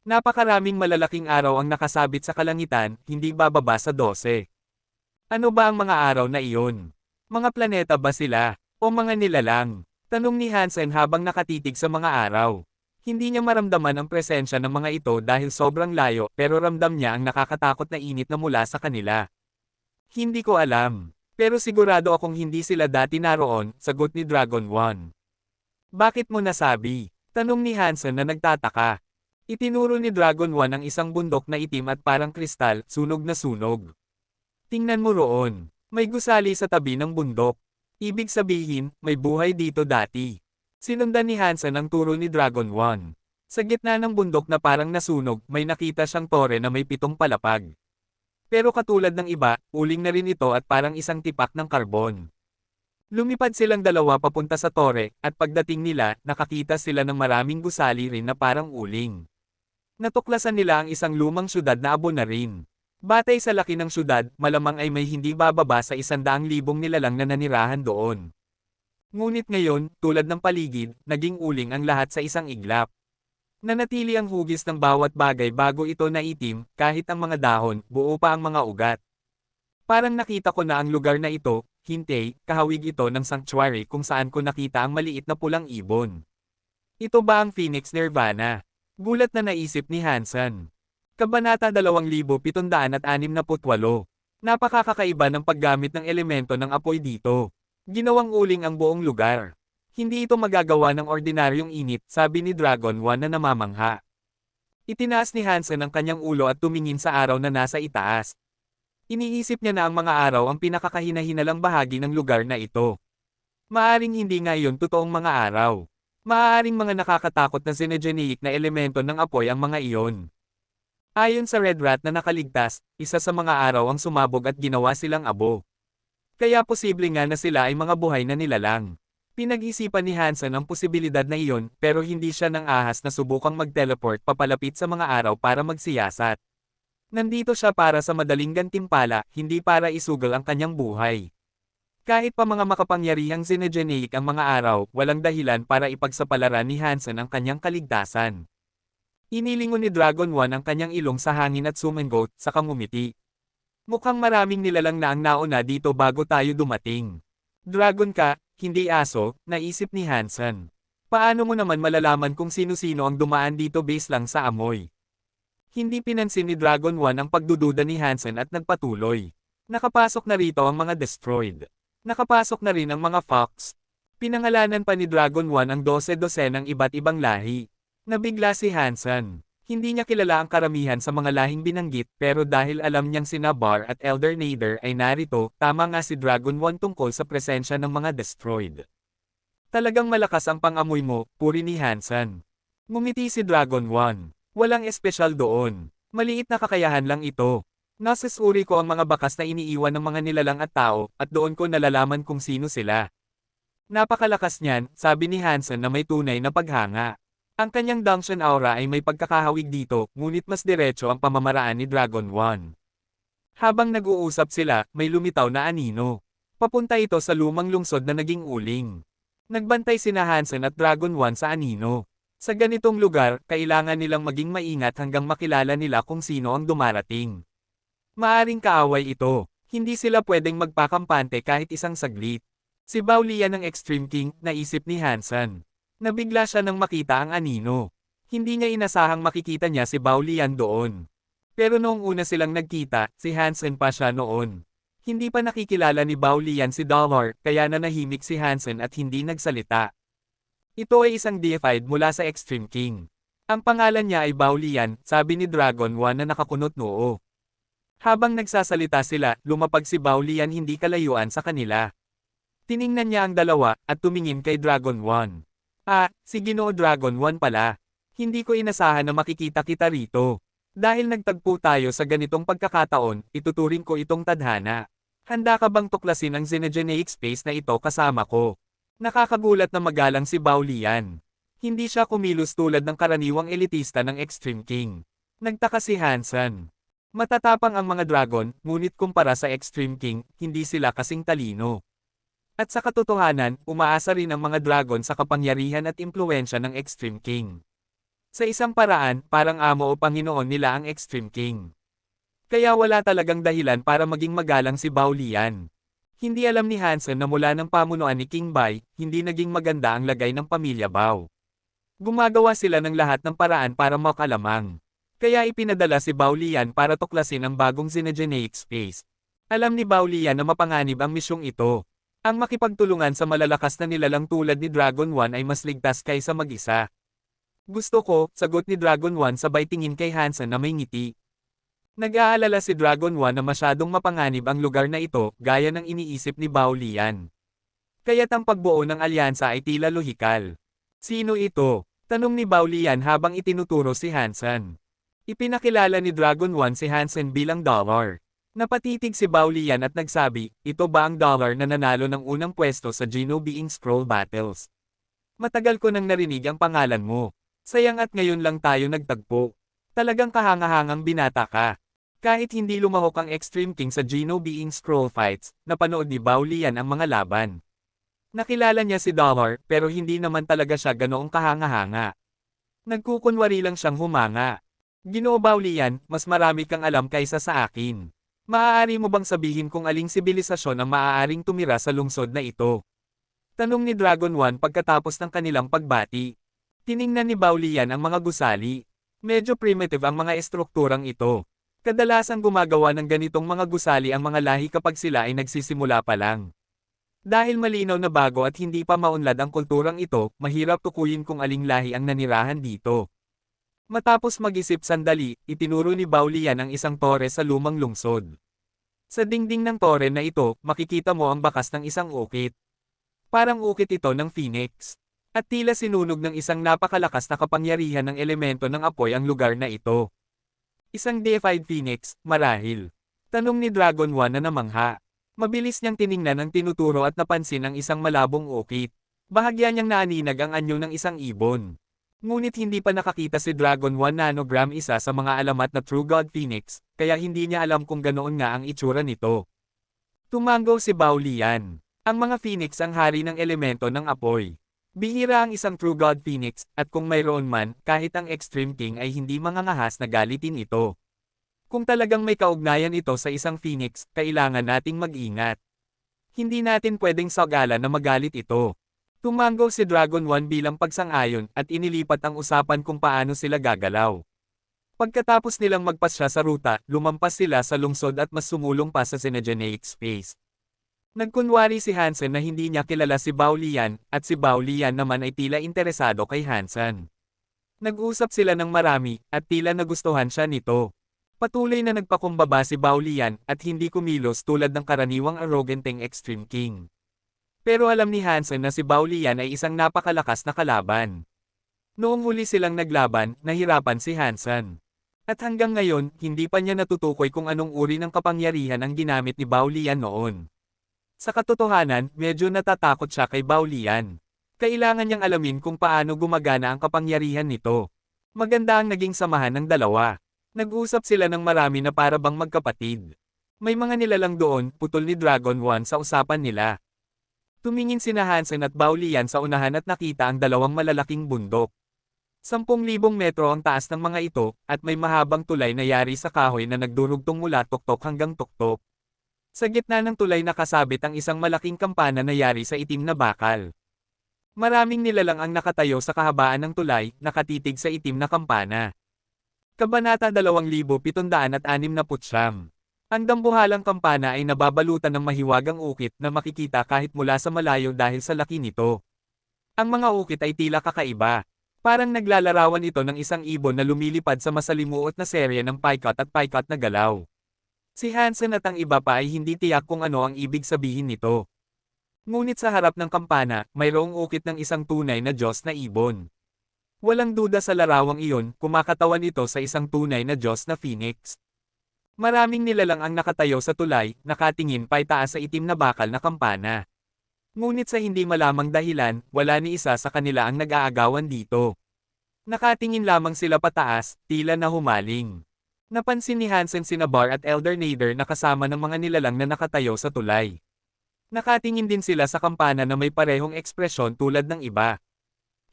Napakaraming malalaking araw ang nakasabit sa kalangitan, hindi bababa sa 12. Ano ba ang mga araw na iyon? Mga planeta ba sila? O mga nilalang? Tanong ni Hansen habang nakatitig sa mga araw. Hindi niya maramdaman ang presensya ng mga ito dahil sobrang layo, pero ramdam niya ang nakakatakot na init na mula sa kanila. Hindi ko alam. Pero sigurado akong hindi sila dati naroon, sagot ni Dragon 1. Bakit mo nasabi? Tanong ni Hansen na nagtataka. Itinuro ni Dragon 1 ang isang bundok na itim at parang kristal, sunog na sunog. Tingnan mo roon. May gusali sa tabi ng bundok. Ibig sabihin, may buhay dito dati. Sinundan ni Hansen ang turo ni Dragon 1. Sa gitna ng bundok na parang nasunog, may nakita siyang tore na may 7 palapag. Pero katulad ng iba, uling na rin ito at parang isang tipak ng karbon. Lumipad silang dalawa papunta sa tore, at pagdating nila, nakakita sila ng maraming gusali rin na parang uling. Natuklasan nila ang isang lumang syudad na abo na rin. Batay sa laki ng syudad, malamang ay may hindi bababa sa 100,000 nilalang na nanirahan doon. Ngunit ngayon, tulad ng paligid, naging uling ang lahat sa isang iglap. Nanatili ang hugis ng bawat bagay bago ito naitim, kahit ang mga dahon, buo pa ang mga ugat. Parang nakita ko na ang lugar na ito, hintay, kahawig ito ng sanctuary kung saan ko nakita ang maliit na pulang ibon. Ito ba ang Phoenix Nirvana? Gulat na naisip ni Hansen. Kabanata 2768. Napakakakaiba ng paggamit ng elemento ng apoy dito. Ginawang uling ang buong lugar. Hindi ito magagawa ng ordinaryong init, sabi ni Dragon 1 na namamangha. Itinaas ni Hansen ang kanyang ulo at tumingin sa araw na nasa itaas. Iniisip niya na ang mga araw ang pinakakahina-hinalang bahagi ng lugar na ito. Maaring hindi nga iyon totoong mga araw. Maaaring mga nakakatakot na xenogenic na elemento ng apoy ang mga iyon. Ayon sa Red Rat na nakaligtas, isa sa mga araw ang sumabog at ginawa silang abo. Kaya posible nga na sila ay mga buhay na nilalang. Pinag-isipan ni Hansen ang posibilidad na iyon pero hindi siya nang ahas na subukang mag-teleport papalapit sa mga araw para magsiyasat. Nandito siya para sa madaling gantimpala, hindi para isugal ang kanyang buhay. Kahit pa mga makapangyarihang xenogenic ang mga araw, walang dahilan para ipagsapalaran ni Hansen ang kanyang kaligtasan. Inilingon ni Dragon 1 ang kanyang ilong sa hangin at sumengot, sa ngumiti. Mukhang maraming nilalang na ang nauna dito bago tayo dumating. Dragon ka, hindi aso, naisip ni Hansen. Paano mo naman malalaman kung sino-sino ang dumaan dito base lang sa amoy? Hindi pinansin ni Dragon 1 ang pagdududa ni Hansen at nagpatuloy. Nakapasok na rito ang mga destroyed. Nakapasok na rin ang mga fox. Pinangalanan pa ni Dragon 1 ang 12 ng iba't ibang lahi. Nabigla si Hansen. Hindi niya kilala ang karamihan sa mga lahing binanggit pero dahil alam niyang sina Bar at Elder Nader ay narito, tama nga si Dragon 1 tungkol sa presensya ng mga destroyed. Talagang malakas ang pangamoy mo, puri ni Hansen. Ngumiti si Dragon 1. Walang espesyal doon. Maliit na kakayahan lang ito. Nasusuri ko ang mga bakas na iniiwan ng mga nilalang at tao, at doon ko nalalaman kung sino sila. Napakalakas niyan, sabi ni Hansen na may tunay na paghanga. Ang kanyang Dunction aura ay may pagkakahawig dito, ngunit mas diretso ang pamamaraan ni Dragon 1. Habang nag-uusap sila, may lumitaw na anino. Papunta ito sa lumang lungsod na naging uling. Nagbantay sina Hansen at Dragon 1 sa anino. Sa ganitong lugar, kailangan nilang maging maingat hanggang makilala nila kung sino ang dumarating. Maaring kaaway ito. Hindi sila pwedeng magpakampante kahit isang saglit. Si Baulian ng Extreme King, naisip ni Hansen. Nabigla siya nang makita ang anino. Hindi niya inasahang makikita niya si Baulian doon. Pero noong una silang nagkita, si Hansen pa siya noon. Hindi pa nakikilala ni Baulian si Dollar, kaya nanahimik si Hansen at hindi nagsalita. Ito ay isang deified mula sa Extreme King. Ang pangalan niya ay Baulian, sabi ni Dragon 1 na nakakunot noo. Habang nagsasalita sila, lumapag si Baulian hindi kalayuan sa kanila. Tiningnan niya ang dalawa, at tumingin kay Dragon 1. Ah, si Ginoo Dragon 1 pala. Hindi ko inasahan na makikita kita rito. Dahil nagtagpo tayo sa ganitong pagkakataon, ituturing ko itong tadhana. Handa ka bang tuklasin ang xenogenic space na ito kasama ko? Nakakagulat na magalang si Baulian. Hindi siya kumilos tulad ng karaniwang elitista ng Extreme King. Nagtaka si Hansen. Matatapang ang mga dragon, ngunit kumpara sa Extreme King, hindi sila kasing talino. At sa katotohanan, umaasa rin ang mga dragon sa kapangyarihan at impluwensya ng Extreme King. Sa isang paraan, parang amo o Panginoon nila ang Extreme King. Kaya wala talagang dahilan para maging magalang si Baulian. Hindi alam ni Hansen na mula ng pamunuan ni King Bai, hindi naging maganda ang lagay ng pamilya Bao. Gumagawa sila ng lahat ng paraan para makalamang. Kaya ipinadala si Baulian para tuklasin ang bagong xenogenic space. Alam ni Baulian na mapanganib ang misyong ito. Ang makipagtulungan sa malalakas na nilalang tulad ni Dragon 1 ay mas ligtas kaysa mag-isa. Gusto ko, sagot ni Dragon 1 sabay tingin kay Hansen na may ngiti. Nag-aalala si Dragon 1 na masyadong mapanganib ang lugar na ito, gaya ng iniisip ni Baulian. Kaya't ang pagbuo ng alyansa ay tila lohikal. Sino ito? Tanong ni Baulian habang itinuturo si Hansen. Ipinakilala ni Dragon 1 si Hansen bilang Dollar. Napatitig si Baulian at nagsabi, ito ba ang Dollar na nanalo ng unang pwesto sa Geno Being Scroll Battles? Matagal ko nang narinig ang pangalan mo. Sayang at ngayon lang tayo nagtagpo. Talagang kahangahangang binata ka. Kahit hindi lumahok ang Extreme King sa Geno Being Scroll fights, napanood ni Baulian ang mga laban. Nakilala niya si Dollar pero hindi naman talaga siya ganoong kahanga-hanga. Nagkukunwari lang siyang humanga. Ginoo Baulian, mas marami kang alam kaysa sa akin. Maaari mo bang sabihin kung aling sibilisasyon ang maaaring tumira sa lungsod na ito? Tanong ni Dragon 1 pagkatapos ng kanilang pagbati. Tiningnan ni Baulian ang mga gusali. Medyo primitive ang mga estrukturang ito. Kadalasang gumagawa ng ganitong mga gusali ang mga lahi kapag sila ay nagsisimula pa lang. Dahil malinaw na bago at hindi pa maunlad ang kulturang ito, mahirap tukuyin kung aling lahi ang nanirahan dito. Matapos mag-isip sandali, itinuro ni Baulian ang isang tore sa lumang lungsod. Sa dingding ng tore na ito, makikita mo ang bakas ng isang ukit. Parang ukit ito ng Phoenix. At tila sinunog ng isang napakalakas na kapangyarihan ng elemento ng apoy ang lugar na ito. Isang deified Phoenix, marahil. Tanong ni Dragon 1 na namangha. Mabilis niyang tiningnan ang tinuturo at napansin ang isang malabong ukit. Bahagya niyang naaninag ang anyo ng isang ibon. Ngunit hindi pa nakakita si Dragon 1 nanogram isa sa mga alamat na True God Phoenix, kaya hindi niya alam kung ganoon nga ang itsura nito. Tumango si Baulian. Ang mga Phoenix ang hari ng elemento ng apoy. Bihira ang isang True God Phoenix, at kung mayroon man, kahit ang Extreme King ay hindi mangangahas na galitin ito. Kung talagang may kaugnayan ito sa isang Phoenix, kailangan nating mag-ingat. Hindi natin pwedeng sagalan na magalit ito. Tumango si Dragon 1 bilang pagsang-ayon at inilipat ang usapan kung paano sila gagalaw. Pagkatapos nilang magpasya sa ruta, lumampas sila sa lungsod at mas sumulong pa sa Synergeneic Space. Nagkunwari si Hansen na hindi niya kilala si Baulian, at si Baulian naman ay tila interesado kay Hansen. Nag-usap sila ng marami, at tila nagustuhan siya nito. Patuloy na nagpakumbaba si Baulian, at hindi kumilos tulad ng karaniwang arroganteng Extreme King. Pero alam ni Hansen na si Baulian ay isang napakalakas na kalaban. Noong huli silang naglaban, nahirapan si Hansen. At hanggang ngayon, hindi pa niya natutukoy kung anong uri ng kapangyarihan ang ginamit ni Baulian noon. Sa katotohanan, medyo natatakot siya kay Baulian. Kailangan niyang alamin kung paano gumagana ang kapangyarihan nito. Maganda ang naging samahan ng dalawa. Nag-usap sila ng marami na para bang magkapatid. May mga nilalang doon, putol ni Dragon 1 sa usapan nila. Tumingin sina Hansen at Baulian sa unahan at nakita ang dalawang malalaking bundok. 10,000 metro ang taas ng mga ito, at may mahabang tulay na yari sa kahoy na nagdurugtong mula tuktok hanggang tuktok. Sa gitna ng tulay nakasabit ang isang malaking kampana na yari sa itim na bakal. Maraming nilalang ang nakatayo sa kahabaan ng tulay, nakatitig sa itim na kampana. Kabanata 2769. Ang dambuhalang kampana ay nababalutan ng mahiwagang ukit na makikita kahit mula sa malayo dahil sa laki nito. Ang mga ukit ay tila kakaiba. Parang naglalarawan ito ng isang ibon na lumilipad sa masalimuot na serye ng paikot at paikot na galaw. Si Hansen at ang iba pa ay hindi tiyak kung ano ang ibig sabihin nito. Ngunit sa harap ng kampana, mayroong ukit ng isang tunay na Diyos na ibon. Walang duda sa larawang iyon, kumakatawan ito sa isang tunay na Diyos na Phoenix. Maraming nilalang ang nakatayo sa tulay, nakatingin paitaas sa itim na bakal na kampana. Ngunit sa hindi malamang dahilan, wala ni isa sa kanila ang nag-aagawan dito. Nakatingin lamang sila pataas, tila na humaling. Napansin ni Hansen sina Bar at Elder Nader na kasama ng mga nilalang na nakatayo sa tulay. Nakatingin din sila sa kampana na may parehong ekspresyon tulad ng iba.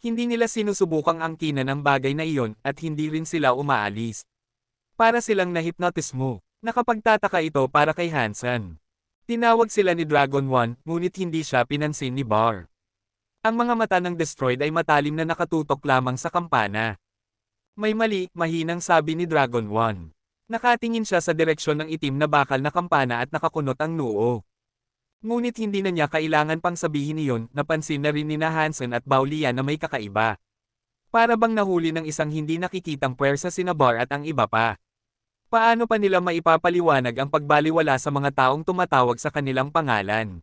Hindi nila sinusubukang angkinan ang bagay na iyon at hindi rin sila umaalis. Para silang nahipnotismo. Nakapagtataka ito para kay Hansen. Tinawag sila ni Dragon 1, ngunit hindi siya pinansin ni Bar. Ang mga mata ng Destroyed ay matalim na nakatutok lamang sa kampana. May mali, mahinang sabi ni Dragon 1. Nakatingin siya sa direksyon ng itim na bakal na kampana at nakakunot ang noo. Ngunit hindi na niya kailangan pang sabihin iyon, napansin na rin ni Hansen at Baulian na may kakaiba. Para bang nahuli ng isang hindi nakikitang puwersa sina Bar at ang iba pa. Paano pa nila maipapaliwanag ang pagbaliwala sa mga taong tumatawag sa kanilang pangalan?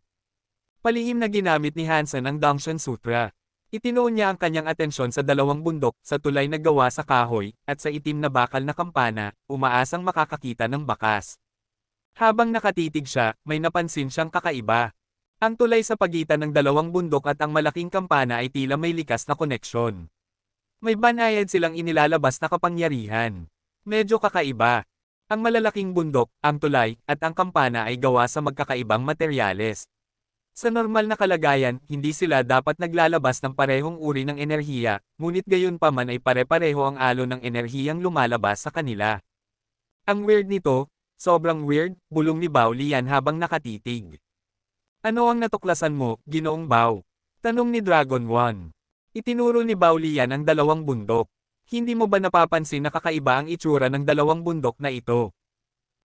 Palihim na ginamit ni Hansen ang Dangshan Sutra. Itinuon niya ang kanyang atensyon sa dalawang bundok, sa tulay na gawa sa kahoy, at sa itim na bakal na kampana, umaasang makakakita ng bakas. Habang nakatitig siya, may napansin siyang kakaiba. Ang tulay sa pagitan ng dalawang bundok at ang malaking kampana ay tila may likas na koneksyon. May banayad silang inilalabas na kapangyarihan. Medyo kakaiba. Ang malalaking bundok, ang tulay, at ang kampana ay gawa sa magkakaibang materyales. Sa normal na kalagayan, hindi sila dapat naglalabas ng parehong uri ng enerhiya, ngunit gayunpaman ay pare-pareho ang alon ng enerhiyang lumalabas sa kanila. Ang weird nito, sobrang weird, bulong ni Baulian habang nakatitig. Ano ang natuklasan mo, Ginoong Bao? Tanong ni Dragon 1. Itinuro ni Baulian ang dalawang bundok. Hindi mo ba napapansin na kakaiba ang itsura ng dalawang bundok na ito?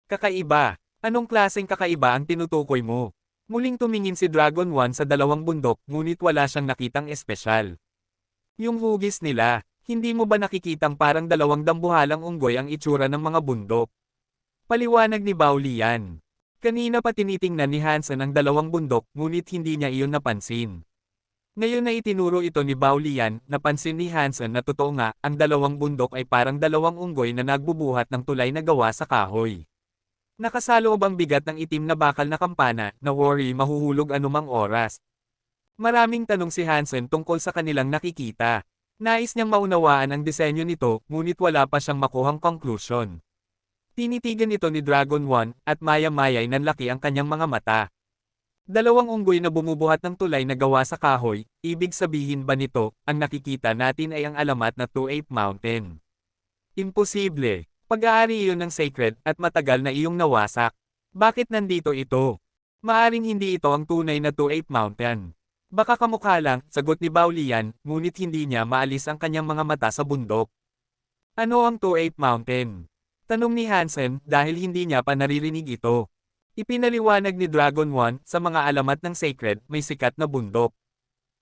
Kakaiba? Anong klaseng kakaiba ang tinutukoy mo? Muling tumingin si Dragon 1 sa dalawang bundok, ngunit wala siyang nakitang espesyal. Yung hugis nila, Hindi mo ba nakikitang parang dalawang dambuhalang unggoy ang itsura ng mga bundok? Paliwanag ni Bao Lian. Kanina pa tinitingnan ni Hansen ang dalawang bundok, ngunit hindi niya iyon napansin. Ngayon na itinuro ito ni Bao Lian, napansin ni Hansen na totoo nga, ang dalawang bundok ay parang dalawang unggoy na nagbubuhat ng tulay na gawa sa kahoy. Nakasaloob ang bigat ng itim na bakal na kampana, na worry mahuhulog anumang oras. Maraming tanong si Hansen tungkol sa kanilang nakikita. Nais niyang maunawaan ang disenyo nito, ngunit wala pa siyang makuhang conclusion. Tinitigan ito ni Dragon 1, at maya-maya'y nanlaki ang kanyang mga mata. Dalawang unggoy na bumubuhat ng tulay na gawa sa kahoy, ibig sabihin ba nito, ang nakikita natin ay ang alamat na Two Ape Mountain? Imposible. Pag-aari iyon ng sacred at matagal na iyong nawasak. Bakit nandito ito? Maaring hindi ito ang tunay na Two Ape Mountain. Baka kamukha lang, sagot ni Bao Lian, ngunit hindi niya maalis ang kanyang mga mata sa bundok. Ano ang Two Ape Mountain? Tanong ni Hansen dahil hindi niya pa naririnig ito. Ipinaliwanag ni Dragon 1, sa mga alamat ng sacred, may sikat na bundok.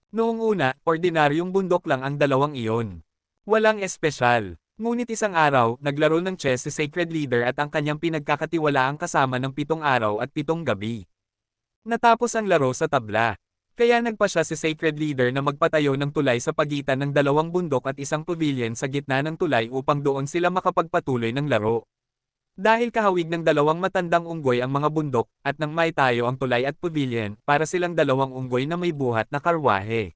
Noong una, ordinaryong bundok lang ang dalawang iyon. Walang espesyal. Ngunit isang araw, naglaro ng chess si Sacred Leader at ang kanyang pinagkakatiwalaang kasama ng 7 araw at 7 gabi. Natapos ang laro sa tabla. Kaya nagpa siya si Sacred Leader na magpatayo ng tulay sa pagitan ng dalawang bundok at isang pavilion sa gitna ng tulay upang doon sila makapagpatuloy ng laro. Dahil kahawig ng dalawang matandang unggoy ang mga bundok, at nang maitayo ang tulay at pavilion, para silang dalawang unggoy na may buhat na karwahe.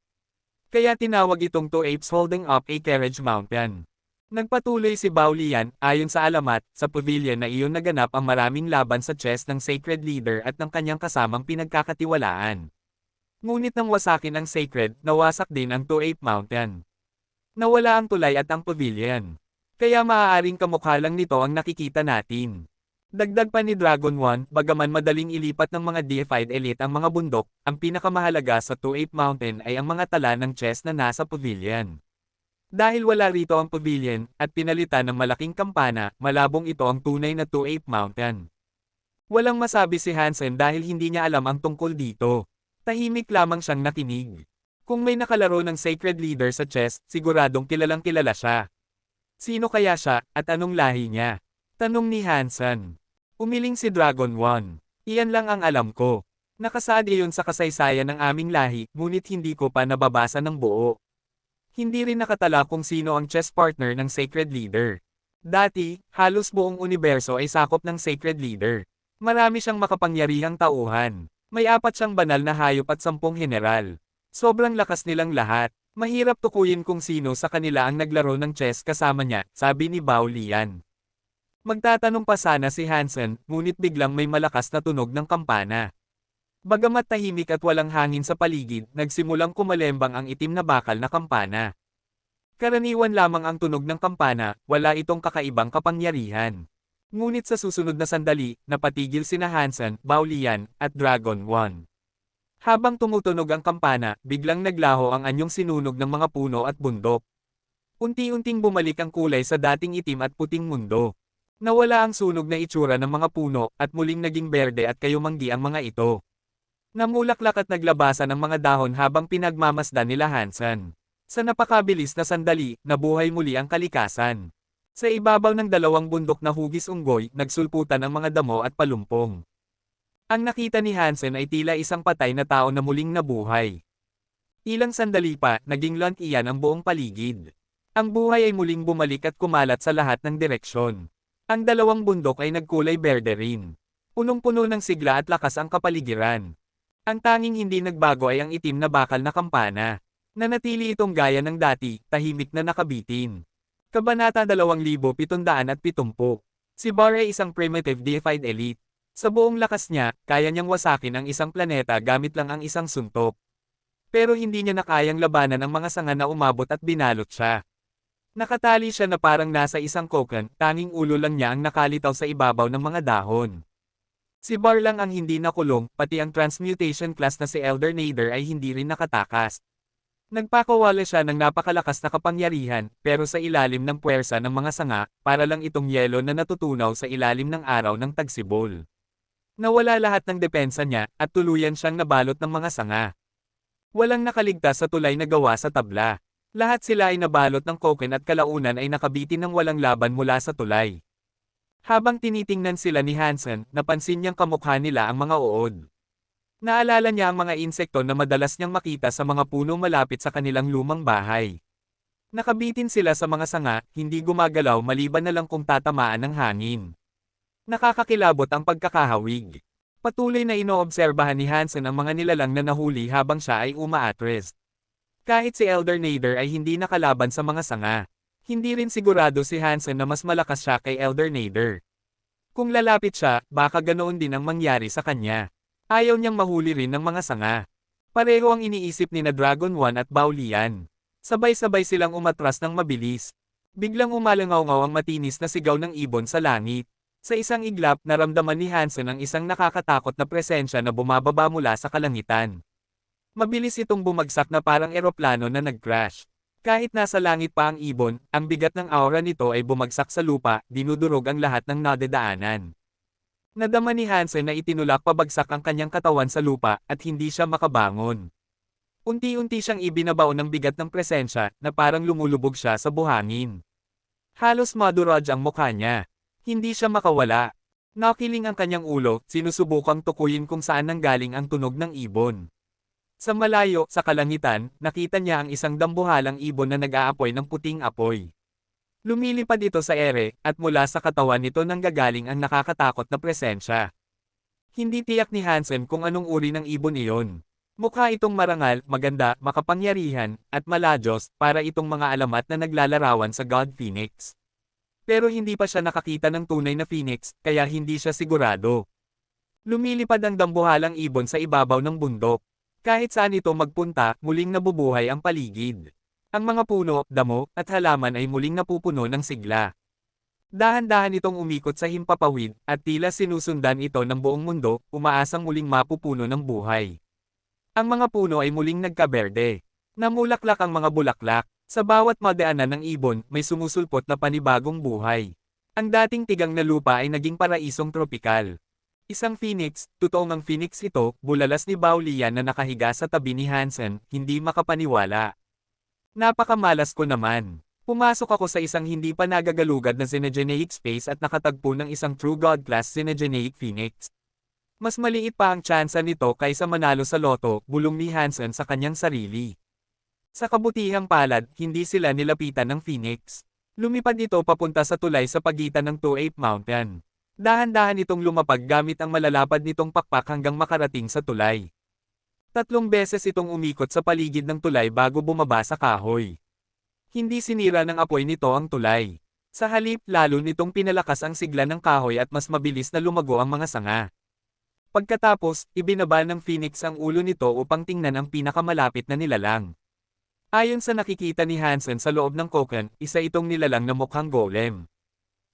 Kaya tinawag itong Two Apes Holding Up a Carriage Mountain. Nagpatuloy si Bao Lian, ayon sa alamat, sa pavilion na iyon naganap ang maraming laban sa chess ng Sacred Leader at ng kanyang kasamang pinagkakatiwalaan. Ngunit nang wasakin ang sacred, nawasak din ang Two Ape Mountain. Nawala ang tulay at ang pavilion. Kaya maaaring kamukha lang nito ang nakikita natin. Dagdag pa ni Dragon 1, bagaman madaling ilipat ng mga deified elite ang mga bundok, ang pinakamahalaga sa Two Ape Mountain ay ang mga tala ng chess na nasa pavilion. Dahil wala rito ang pavilion, at pinalitan ng malaking kampana, malabong ito ang tunay na Two Ape Mountain. Walang masabi si Hansen dahil hindi niya alam ang tungkol dito. Tahimik lamang siyang nakinig. Kung may nakalaro ng Sacred Leader sa chess, siguradong kilalang kilala siya. Sino kaya siya, at anong lahi niya? Tanong ni Hansen. Umiling si Dragon 1. Iyan lang ang alam ko. Nakasaad iyon sa kasaysayan ng aming lahi, ngunit hindi ko pa nababasa ng buo. Hindi rin nakatala kung sino ang chess partner ng Sacred Leader. Dati, halos buong universo ay sakop ng Sacred Leader. Marami siyang makapangyarihang tauhan. May 4 siyang banal na hayop at 10 general. Sobrang lakas nilang lahat. Mahirap tukuyin kung sino sa kanila ang naglaro ng chess kasama niya, sabi ni Bao Lian. Magtatanong pa sana si Hansen, ngunit biglang may malakas na tunog ng kampana. Bagamat tahimik at walang hangin sa paligid, nagsimulang kumalembang ang itim na bakal na kampana. Karaniwan lamang ang tunog ng kampana, wala itong kakaibang kapangyarihan. Ngunit sa susunod na sandali, napatigil sina Hansen, Bao Lian, at Dragon 1. Habang tumutunog ang kampana, biglang naglaho ang anyong sinunog ng mga puno at bundok. Unti-unting bumalik ang kulay sa dating itim at puting mundo. Nawala ang sunog na itsura ng mga puno, at muling naging berde at kayumanggi ang mga ito. Namulaklak at naglabasan ang mga dahon habang pinagmamasdan nila Hansen. Sa napakabilis na sandali, nabuhay muli ang kalikasan. Sa ibabaw ng dalawang bundok na hugis unggoy, nagsulputan ang mga damo at palumpong. Ang nakita ni Hansen ay tila isang patay na tao na muling nabuhay. Ilang sandali pa, naging lunt iyan ang buong paligid. Ang buhay ay muling bumalik at kumalat sa lahat ng direksyon. Ang dalawang bundok ay nagkulay berde rin. Punong-puno ng sigla at lakas ang kapaligiran. Ang tanging hindi nagbago ay ang itim na bakal na kampana. Nanatili itong gaya ng dati, tahimik na nakabitin. Kabanata 2770. Si Bar ay isang primitive deified elite. Sa buong lakas niya, kaya niyang wasakin ang isang planeta gamit lang ang isang suntok. Pero hindi niya na kayang labanan ang mga sanga na umabot at binalot siya. Nakatali siya na parang nasa isang kokan, tanging ulo lang niya ang nakalitaw sa ibabaw ng mga dahon. Si Bar lang ang hindi nakulong, pati ang transmutation class na si Elder Nader ay hindi rin nakatakas. Nagpakawala siya ng napakalakas na kapangyarihan, pero sa ilalim ng puwersa ng mga sanga, para lang itong yelo na natutunaw sa ilalim ng araw ng tagsibol. Nawala lahat ng depensa niya, at tuluyan siyang nabalot ng mga sanga. Walang nakaligtas sa tulay na gawa sa tabla. Lahat sila ay nabalot ng koken at kalaunan ay nakabitin ng walang laban mula sa tulay. Habang tinitingnan sila ni Hansen, napansin niyang kamukha nila ang mga uod. Naalala niya ang mga insekto na madalas niyang makita sa mga puno malapit sa kanilang lumang bahay. Nakabitin sila sa mga sanga, hindi gumagalaw maliban na lang kung tatamaan ng hangin. Nakakakilabot ang pagkakahawig. Patuloy na inoobserbahan ni Hansen ang mga nilalang na nahuli habang siya ay umaatres. Kahit si Elder Nader ay hindi nakalaban sa mga sanga. Hindi rin sigurado si Hansen na mas malakas siya kay Elder Nader. Kung lalapit siya, baka ganoon din ang mangyari sa kanya. Ayaw niyang mahuli rin ng mga sanga. Pareho ang iniisip ni na Dragon 1 at Baolian. Sabay-sabay silang umatras ng mabilis. Biglang umalangaw-ngaw ang matinis na sigaw ng ibon sa langit. Sa isang iglap, naramdaman ni Hansen ang isang nakakatakot na presensya na bumababa mula sa kalangitan. Mabilis itong bumagsak na parang eroplano na nag-crash. Kahit nasa langit pa ang ibon, ang bigat ng aura nito ay bumagsak sa lupa, dinudurog ang lahat ng nadadaanan. Nadama ni Hansen na itinulak pabagsak ang kanyang katawan sa lupa at hindi siya makabangon. Unti-unti siyang ibinabaon ng bigat ng presensya na parang lumulubog siya sa buhangin. Halos maduraj ang mukha niya. Hindi siya makawala. Nakiling ang kanyang ulo, sinusubukang tukuyin kung saan nanggaling ang tunog ng ibon. Sa malayo, sa kalangitan, nakita niya ang isang dambuhalang ibon na nag-aapoy ng puting apoy. Lumilipad ito sa ere, at mula sa katawan nito nanggagaling ang nakakatakot na presensya. Hindi tiyak ni Hansen kung anong uri ng ibon iyon. Mukha itong marangal, maganda, makapangyarihan, at maladyos, para itong mga alamat na naglalarawan sa God Phoenix. Pero hindi pa siya nakakita ng tunay na Phoenix, kaya hindi siya sigurado. Lumilipad ang dambuhalang ibon sa ibabaw ng bundok. Kahit saan ito magpunta, muling nabubuhay ang paligid. Ang mga puno, damo, at halaman ay muling napupuno ng sigla. Dahan-dahan itong umikot sa himpapawid, at tila sinusundan ito ng buong mundo, umaasang muling mapupuno ng buhay. Ang mga puno ay muling nagkaberde. Namulaklak ang mga bulaklak. Sa bawat madaanan ng ibon, may sumusulpot na panibagong buhay. Ang dating tigang na lupa ay naging paraisong tropikal. Isang phoenix, totoong ang phoenix ito, bulalas ni Baolian na nakahiga sa tabi ni Hansen, hindi makapaniwala. Napakamalas ko naman. Pumasok ako sa isang hindi pa nagagalugad na Xenogeneic space at nakatagpo ng isang True God class Xenogeneic Phoenix. Mas maliit pa ang tsansa nito kaysa manalo sa loto, bulong ni Hansen sa kanyang sarili. Sa kabutihang palad, hindi sila nilapitan ng Phoenix. Lumipad ito papunta sa tulay sa pagitan ng Two Ape Mountain. Dahan-dahan itong lumapag gamit ang malalapad nitong pakpak hanggang makarating sa tulay. 3 beses itong umikot sa paligid ng tulay bago bumaba sa kahoy. Hindi sinira ng apoy nito ang tulay. Sa halip, lalo nitong pinalakas ang sigla ng kahoy at mas mabilis na lumago ang mga sanga. Pagkatapos, ibinaba ng Phoenix ang ulo nito upang tingnan ang pinakamalapit na nilalang. Ayon sa nakikita ni Hansen sa loob ng koken, isa itong nilalang na mukhang golem.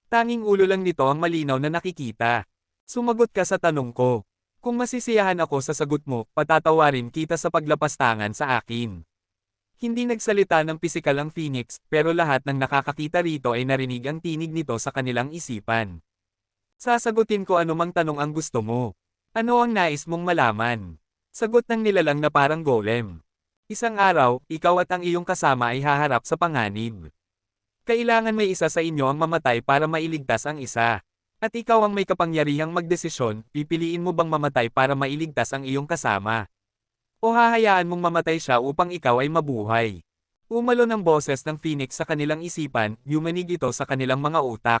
Tanging ulo lang nito ang malinaw na nakikita. Sumagot ka sa tanong ko. Kung masisiyahan ako sa sagot mo, patatawarin kita sa paglapastangan sa akin. Hindi nagsalita ng pisikal ang Phoenix, pero lahat ng nakakakita rito ay narinig ang tinig nito sa kanilang isipan. Sasagutin ko anumang tanong ang gusto mo. Ano ang nais mong malaman? Sagot ng nilalang na parang golem. Isang araw, ikaw at ang iyong kasama ay haharap sa panganib. Kailangan may isa sa inyo ang mamatay para mailigtas ang isa. At ikaw ang may kapangyarihang magdesisyon, pipiliin mo bang mamatay para mailigtas ang iyong kasama? O hahayaan mong mamatay siya upang ikaw ay mabuhay? Umalo ng boses ng Phoenix sa kanilang isipan, yumanig ito sa kanilang mga utak.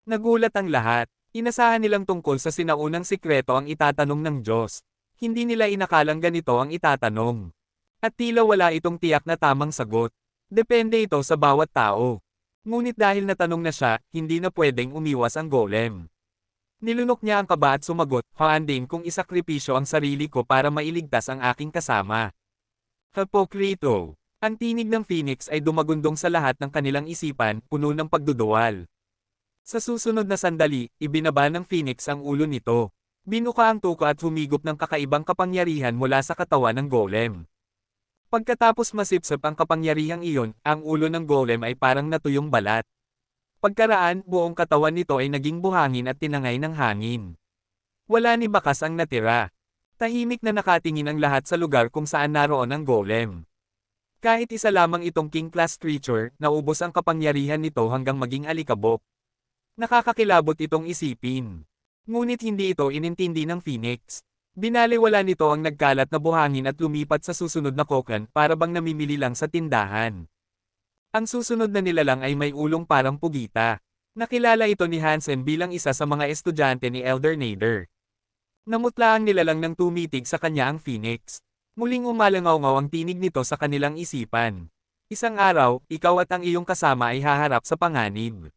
Nagulat ang lahat. Inasahan nilang tungkol sa sinaunang sikreto ang itatanong ng Diyos. Hindi nila inakalang ganito ang itatanong. At tila wala itong tiyak na tamang sagot. Depende ito sa bawat tao. Ngunit dahil natanong na siya, hindi na pwedeng umiwas ang golem. Nilunok niya ang kaba at sumagot, haandin kung isakripisyo ang sarili ko para mailigtas ang aking kasama. Hipokrito. Ang tinig ng Phoenix ay dumagundong sa lahat ng kanilang isipan, puno ng pagduduwal. Sa susunod na sandali, ibinaba ng Phoenix ang ulo nito. Binuka ang tuka at humigop ng kakaibang kapangyarihan mula sa katawan ng golem. Pagkatapos masipsip ang kapangyarihang iyon, ang ulo ng golem ay parang natuyong balat. Pagkaraan, buong katawan nito ay naging buhangin at tinangay ng hangin. Wala ni bakas ang natira. Tahimik na nakatingin ang lahat sa lugar kung saan naroon ang golem. Kahit isa lamang itong king-class creature, naubos ang kapangyarihan nito hanggang maging alikabok. Nakakakilabot itong isipin. Ngunit hindi ito inintindi ng Phoenix. Binaliwala nito ang nagkalat na buhangin at lumipat sa susunod na kokan para bang namimili lang sa tindahan. Ang susunod na nilalang ay may ulong parang pugita. Nakilala ito ni Hansen bilang isa sa mga estudyante ni Elder Nader. Namutla ang nilalang nang tumitig sa kanya ang Phoenix. Muling umalangaw-ngaw ang tinig nito sa kanilang isipan. Isang araw, ikaw at ang iyong kasama ay haharap sa panganib.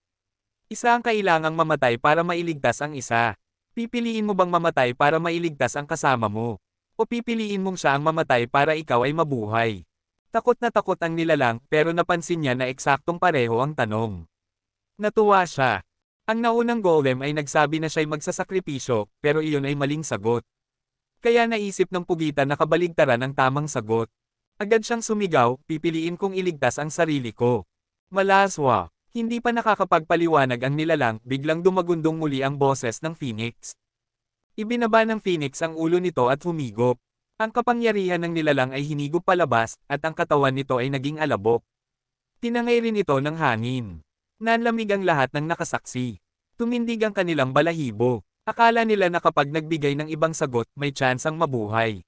Isa ang kailangang mamatay para mailigtas ang isa. Pipiliin mo bang mamatay para mailigtas ang kasama mo? O pipiliin mong siya ang mamatay para ikaw ay mabuhay? Takot na takot ang nilalang pero napansin niya na eksaktong pareho ang tanong. Natuwa siya. Ang naunang golem ay nagsabi na siya'y magsasakripisyo pero iyon ay maling sagot. Kaya naisip ng pugita na kabaligtaran ang tamang sagot. Agad siyang sumigaw, pipiliin kong iligtas ang sarili ko. Malaswa. Hindi pa nakakapagpaliwanag ang nilalang, biglang dumagundong muli ang boses ng Phoenix. Ibinaba ng Phoenix ang ulo nito at humigop. Ang kapangyarihan ng nilalang ay hinigop palabas, at ang katawan nito ay naging alabok. Tinangay rin ito ng hangin. Nanlamig ang lahat ng nakasaksi. Tumindig ang kanilang balahibo. Akala nila na kapag nagbigay ng ibang sagot, may tsansang mabuhay.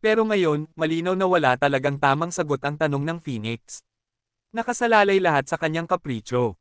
Pero ngayon, malinaw na wala talagang tamang sagot ang tanong ng Phoenix. Nakasalalay lahat sa kanyang kapritsyo.